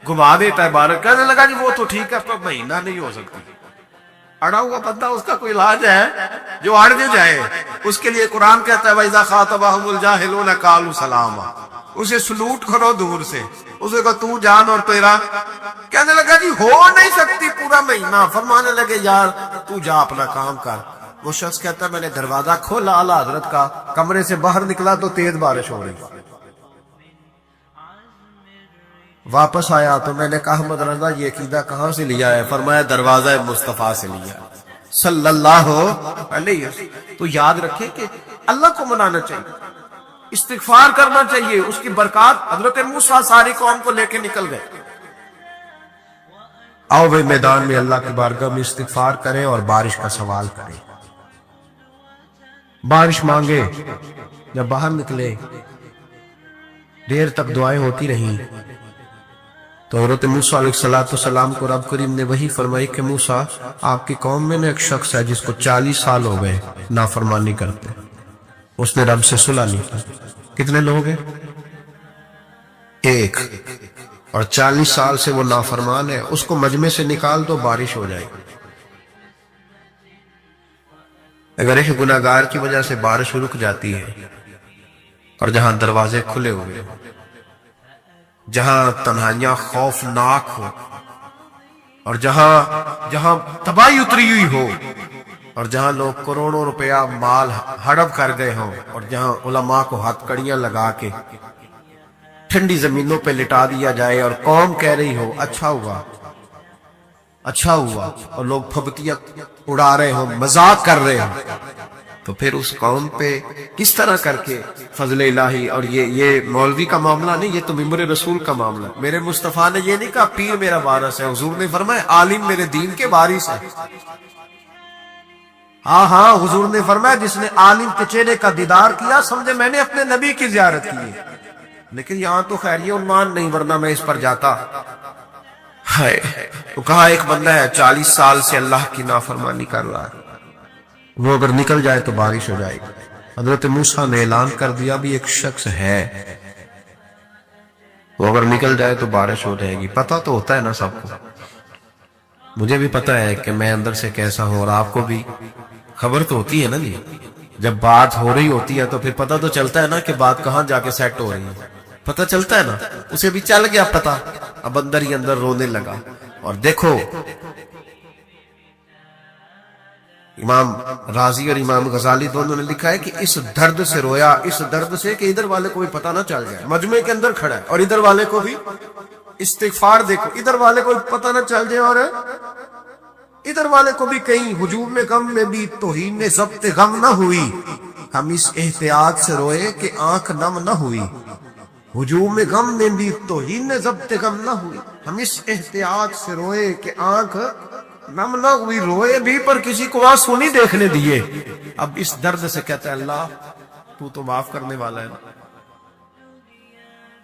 گھما دیتا ہے بارش۔ کہنے لگا جی وہ تو ٹھیک ہے پر مہینہ نہیں ہو سکتی۔ اڑا ہوا بندہ، اس کا کوئی علاج ہے؟ جو اڑ جو جائے اس کے لیے قرآن کہتا ہے وَإِذَا خَاطَبَهُمُ الْجَاهِلُونَ قَالُوا سَلَامًا، اسے سلوٹ کرو دور سے، اسے کہو تو جان اور تیرا۔ کہنے لگا جی ہو نہیں سکتی پورا مہینہ۔ فرمانے لگے یار تو جا اپنا کام کر۔ وہ شخص کہتا ہے میں نے دروازہ کھولا اعلیٰ حضرت کا، کمرے سے باہر نکلا تو تیز بارش ہو رہی، واپس آیا تو میں نے کہا احمد رضا یہ عقیدہ کہاں سے لیا ہے؟ فرمایا دروازہ مصطفیٰ سے لیا صلی اللہ علیہ وسلم۔ تو یاد رکھیں کہ اللہ کو منانا چاہیے، استغفار کرنا چاہیے، اس کی برکات۔ حضرت موسیٰ ساری قوم کو لے کے نکل گئے، آؤ بھائی میدان میں اللہ کی بارگاہ میں استغفار کریں اور بارش کا سوال کریں، بارش مانگے۔ جب باہر نکلے دیر تک دعائیں ہوتی رہیں، تو حضرت موسیٰ علیہ السلام کو رب کریم نے وحی فرمائی کہ موسیٰ آپ کی قوم میں نے ایک شخص ہے جس کو 40 سال ہو گئے نافرمانی کرتے، اس نے رب سے صلح نہیں کی۔ کتنے لوگ ہیں؟ ایک، اور 40 سال سے وہ نافرمان ہے، اس کو مجمع سے نکال دو بارش ہو جائے گی۔ اگر ایک گناہگار کی وجہ سے بارش رک جاتی ہے، اور جہاں دروازے کھلے ہوئے، جہاں تنہائیاں خوفناک ہو، اور جہاں تباہی اتری ہوئی ہو، اور جہاں لوگ کروڑوں روپیہ مال ہڑپ کر گئے ہوں، اور جہاں علماء کو ہاتھ کڑیاں لگا کے ٹھنڈی زمینوں پہ لٹا دیا جائے، اور قوم کہہ رہی ہو اچھا ہوا اچھا ہوا، اور لوگ پھبتیاں اڑا رہے ہوں، مذاق کر رہے ہوں، تو پھر اس قوم پہ کس طرح کر کے فضل الہی۔ اور یہ مولوی کا معاملہ نہیں، یہ تو ممبر رسول کا معاملہ۔ میرے مصطفیٰ نے یہ نہیں کہا پیر میرا وارث ہے، حضور نے فرمایا عالم میرے دین کے وارث ہے۔ ہاں حضور نے فرمایا جس نے عالم کے چہرے کا دیدار کیا سمجھے میں نے اپنے نبی کی زیارت کی ہے۔ لیکن یہاں تو خیر یہ عنوان نہیں، ورنہ میں اس پر جاتا۔ تو کہا ایک بندہ ہے 40 سال سے اللہ کی نافرمانی کر رہا ہے، وہ اگر نکل جائے تو بارش ہو جائے گی۔ حضرت موسیٰ نے اعلان کر دیا بھی ایک شخص ہے، وہ اگر نکل جائے تو بارش ہو جائے گی۔ پتہ تو ہوتا ہے نا سب کو، مجھے بھی پتہ ہے کہ میں اندر سے کیسا ہوں، اور آپ کو بھی خبر تو ہوتی ہے نا جی۔ جب بات ہو رہی ہوتی ہے تو پھر پتہ تو چلتا ہے نا کہ بات کہاں جا کے سیٹ ہو رہی ہے، پتہ چلتا ہے نا۔ اسے بھی چل گیا پتہ، اب اندر ہی اندر رونے لگا۔ اور دیکھو امام راضی اور امام غزالی دونوں نے لکھا ہے کہ اس درد سے رویا، اس درد سے کہ ادھر والے کو بھی پتہ نہ چل جائے، مجمع کے اندر کھڑا ہے، اور ادھر والے کو بھی استغفار دیکھو، ادھر والے کو بھی پتہ نہ چل جائے، اور ادھر والے کو بھی کہیں ہجوم میں غم میں بھی توہین نے ضبط غم نہ ہوئی، ہم اس احتیاط سے روئے کہ آنکھ نم نہ ہوئی۔ ہجوم غم میں بھی توہین نے ضبط غم نہ ہوئی، ہم اس احتیاط سے روئے کہ آنکھ نم نہ ہوئی، روئے بھی پر کسی کو آنسو نہیں دیکھنے دیے۔ اب اس درد سے کہتا ہے اللہ تو معاف کرنے والا ہے نا،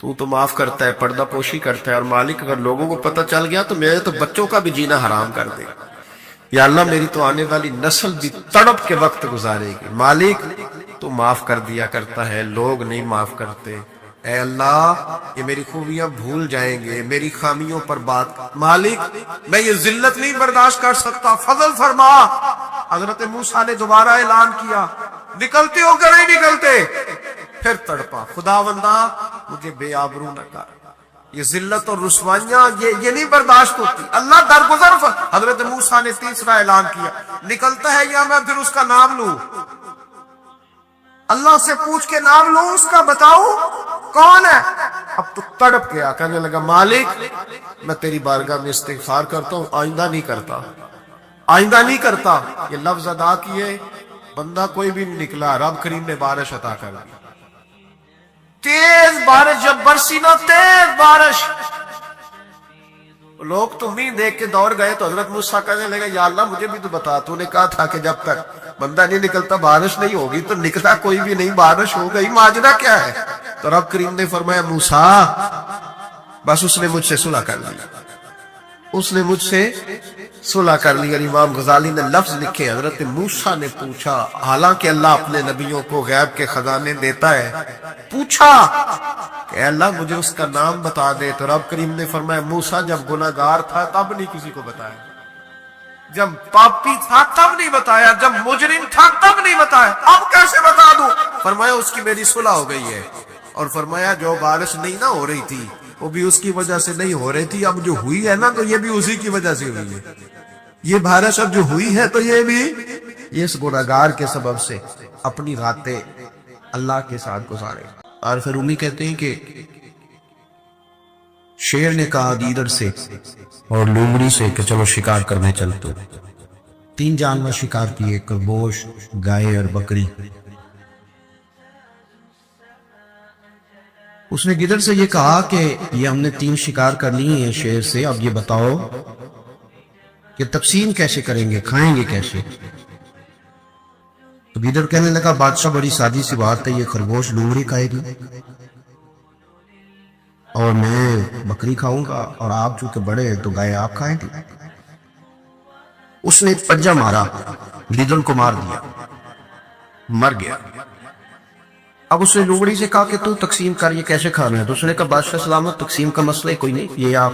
تو معاف کرتا ہے، پردہ پوشی کرتا ہے. اور مالک اگر لوگوں کو پتہ چل گیا تو میرے تو بچوں کا بھی جینا حرام کر دے گا. یا اللہ میری تو آنے والی نسل بھی تڑپ کے وقت گزارے گی. مالک تو معاف کر دیا کرتا ہے، لوگ نہیں معاف کرتے. اے اللہ یہ میری خوبیاں بھول جائیں گے، میری خامیوں پر بات. مالک میں یہ ذلت نہیں برداشت کر سکتا، فضل فرما. حضرت موسیٰ نے دوبارہ اعلان کیا، نکلتے ہو کہ نہیں نکلتے؟ پھر تڑپا، خداوندا مجھے بے آبرو نہ کر. یہ ذلت اور رسوائیاں یہ نہیں برداشت ہوتی. اللہ درگزر. حضرت موسیٰ نے تیسرا اعلان کیا، نکلتا ہے یا میں پھر اس کا نام لوں؟ اللہ سے پوچھ کے نام لوں اس کا، بتاؤ کون ہے؟ اب تو تڑپ گیا، کہنے لگا مالک میں تیری بارگاہ میں استغفار کرتا ہوں، آئندہ نہیں کرتا، آئندہ نہیں کرتا. یہ لفظ ادا کیے، بندہ کوئی بھی نہیں نکلا. رب کریم نے بارش عطا کر دی، تیز بارش. جب برسی نا تیز بارش، لوگ تمہیں دیکھ کے دوڑ گئے. تو حضرت موسیٰ کہنے لگے یا اللہ مجھے بھی تو بتا، تو نے کہا تھا کہ جب تک بندہ نہیں نکلتا بارش نہیں ہوگی. تو نکلا کوئی بھی نہیں، بارش ہو گئی، ماجرا کیا ہے؟ تو رب کریم نے فرمایا موسیٰ بس اس نے مجھ سے صلح کر لی، اس نے مجھ سے صلح کر لی. اور امام غزالی نے لفظ لکھے، حضرت موسیٰ نے پوچھا، حالانکہ اللہ اپنے نبیوں کو غیب کے خزانے دیتا ہے، پوچھا کہ اللہ مجھے اس کا نام بتا دے. تو رب کریم نے فرمایا موسیٰ جب گناہگار تھا تب نہیں کسی کو بتایا، جب پاپی تھا تب نہیں بتایا، جب مجرم تھا تب نہیں بتایا، اب کیسے بتا دوں؟ فرمایا اس کی میری صلح ہو گئی ہے. اور فرمایا جو بارش نہیں نہ ہو رہی تھی وہ بھی اس کی وجہ سے نہیں ہو رہی تھی، اب جو ہوئی ہے نا تو یہ بھی اسی کی وجہ سے ہوئی ہے. یہ بارش اب جو ہوئی ہے تو یہ بھی اس گناہگار کے سبب سے. اپنی راتیں اللہ کے ساتھ گزارے. اور پھر رومی کہتے ہیں کہ شیر نے کہا گیدڑ سے اور لومڑی سے کہ چلو شکار کرنے چلتے. 3 جانور شکار کیے، خرگوش، گائے اور بکری. اس نے گدڑ سے یہ کہا کہ یہ ہم نے 3 شکار کر لی ہیں شیر سے، اب یہ بتاؤ کہ تقسیم کیسے کریں گے، کھائیں گے کیسے؟ تو گدڑ کہنے لگا بادشاہ بڑی سادی سی بات ہے، یہ خرگوش لومڑی کھائے گی اور میں بکری کھاؤں گا، اور آپ چونکہ بڑے ہیں تو گائے آپ کھائیں گے. اس نے پنجہ مارا، گدڑ کو مار دیا، مر گیا. اب اس نے لومڑی سے کہا کہ تو تقسیم کر، یہ کیسے کھانا ہے؟ تو اس نے کہا بادشاہ سلامت تقسیم کا مسئلہ کوئی نہیں، یہ آپ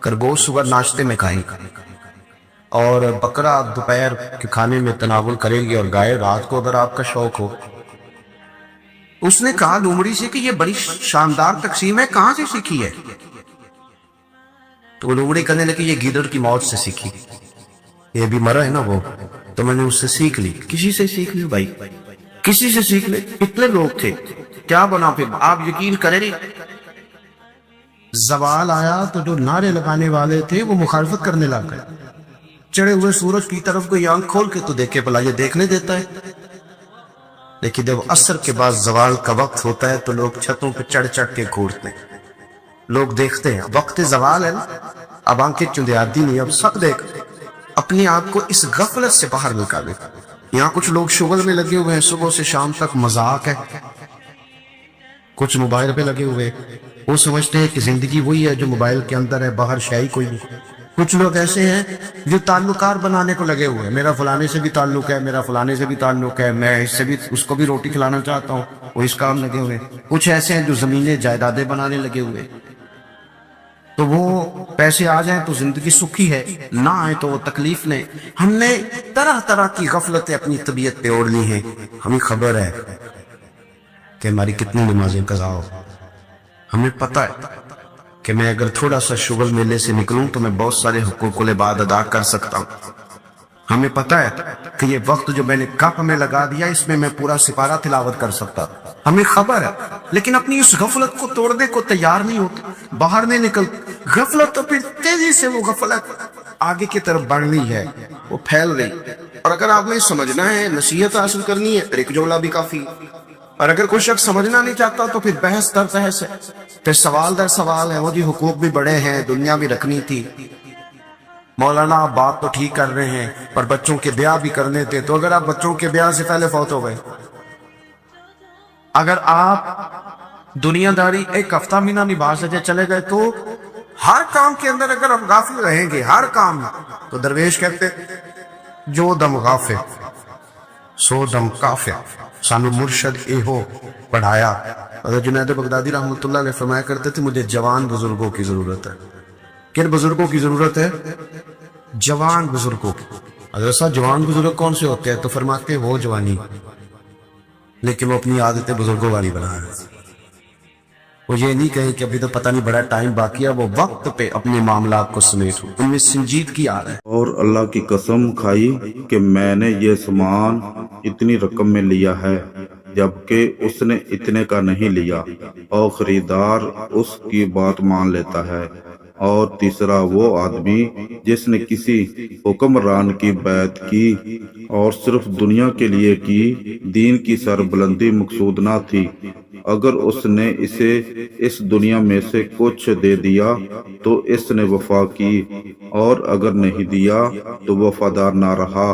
خرگوش صبح ناشتے میں کھائیں گے اور بکرا دوپہر کے کھانے میں تناول کریں گے، اور گائے رات کو اگر آپ کا شوق ہو. اس نے کہا لومڑی سے کہ یہ بڑی شاندار تقسیم ہے، کہاں سے سیکھی ہے؟ تو لومڑی کہنے لگی یہ گیدڑ کی موت سے سیکھی، یہ بھی مرا ہے نا وہ، تو میں نے اس سے سیکھ لی. کسی سے سیکھ لی بھائی، کسی سے سیکھ لے. کتنے لوگ تھے، کیا بنا؟ پھر آپ یقین کریں زوال آیا تو جو نعرے لگانے والے تھے وہ مخالفت کرنے لگ گئے. چڑھے ہوئے سورج کی طرف کوئی آنکھ کھول کے تو دیکھے بھلا یہ دیکھنے دیتا ہے. لیکن جب عصر کے بعد زوال کا وقت ہوتا ہے تو لوگ چھتوں پہ چڑھ چڑھ کے گھورتے ہیں، لوگ دیکھتے ہیں. وقت زوال ہے نا، اب آنکھیں چندیادی نہیں، اب سب دیکھ. اپنی آپ کو اس غفلت سے باہر نکالے. یہاں کچھ لوگ شغل میں لگے ہوئے ہیں، صبح سے شام تک مذاق ہے. کچھ موبائل پہ لگے ہوئے، وہ سمجھتے ہیں کہ زندگی وہی ہے جو موبائل کے اندر ہے، باہر شے کوئی نہیں. کچھ لوگ ایسے ہیں جو تعلقات بنانے کو لگے ہوئے ہیں، میرا فلانے سے بھی تعلق ہے، میرا فلانے سے بھی تعلق ہے، میں اس سے بھی اس کو بھی روٹی کھلانا چاہتا ہوں، وہ اس کام لگے ہوئے. کچھ ایسے ہیں جو زمینیں جائیدادیں بنانے لگے ہوئے. تو وہ پیسے آ جائیں تو زندگی سکھی ہے، نہ آئے تو وہ تکلیف لیں. ہم نے طرح طرح کی غفلتیں اپنی طبیعت پہ اوڑھ لی ہیں. ہمیں خبر ہے کہ ہماری کتنی نمازیں قضا ہو. ہمیں پتہ ہے کہ میں اگر تھوڑا سا شغل میلے سے نکلوں تو میں بہت سارے حقوق العباد ادا کر سکتا ہوں. ہمیں پتہ ہے کہ یہ وقت جو میں نے کپ میں لگا دیا اس میں پورا سپارہ تلاوت کر سکتا. ہمیں خبر ہے، لیکن اپنی اس غفلت کو توڑنے کو تیار نہیں ہوتے، باہر نہیں نکل. غفلت تو پھر تیزی سے وہ غفلت آگے کی طرف بڑھ رہی ہے، وہ پھیل رہی. اور اگر آپ نے سمجھنا ہے، نصیحت حاصل کرنی ہے، ایک جملہ بھی کافی. اور اگر کوئی شخص سمجھنا نہیں چاہتا تو پھر بحث در بحث ہے، پھر سوال در سوال ہے. وہ جی حقوق بھی بڑے ہیں، دنیا بھی رکھنی تھی. مولانا آپ بات تو ٹھیک کر رہے ہیں پر بچوں کے بیاہ بھی کرنے تھے، تو اگر آپ بچوں کے بیاہ سے پہلے فوت ہو گئے اگر آپ دنیا داری ایک ہفتہ مہینہ نبھا سے چلے گئے تو ہر کام کے اندر اگر ہم غافل رہیں گے، ہر کام میں، تو درویش کہتے جو دم غافل سو دم کافر. سانو مرشد ایہو پڑھایا. حضرت جنید بغدادی رحمۃ اللہ علیہ فرمایا کرتے تھے مجھے جوان بزرگوں کی ضرورت ہے. کن بزرگوں کی ضرورت ہے؟ جوان بزرگوں کی. حضرت صاحب جوان بزرگ کون سے ہوتے ہیں؟ تو فرماتے وہ جوانی لیکن وہ اپنی عادتیں بزرگوں والی بنا رہے ہیں. وہ یہ نہیں کہیں کہ ابھی تو پتہ نہیں بڑا ٹائم باقی ہے، وہ وقت پہ اپنے معاملات کو سمیٹ ہو، ان میں سنجیدگی آ رہا ہے. اور اللہ کی قسم کھائی کہ میں نے یہ سامان اتنی رقم میں لیا ہے جبکہ اس نے اتنے کا نہیں لیا، اور خریدار اس کی بات مان لیتا ہے. اور تیسرا وہ آدمی جس نے کسی حکمران کی بیعت کی اور صرف دنیا کے لیے کی، دین کی سربلندی مقصود نہ تھی. اگر اس نے اسے اس دنیا میں سے کچھ دے دیا تو اس نے وفا کی، اور اگر نہیں دیا تو وفادار نہ رہا.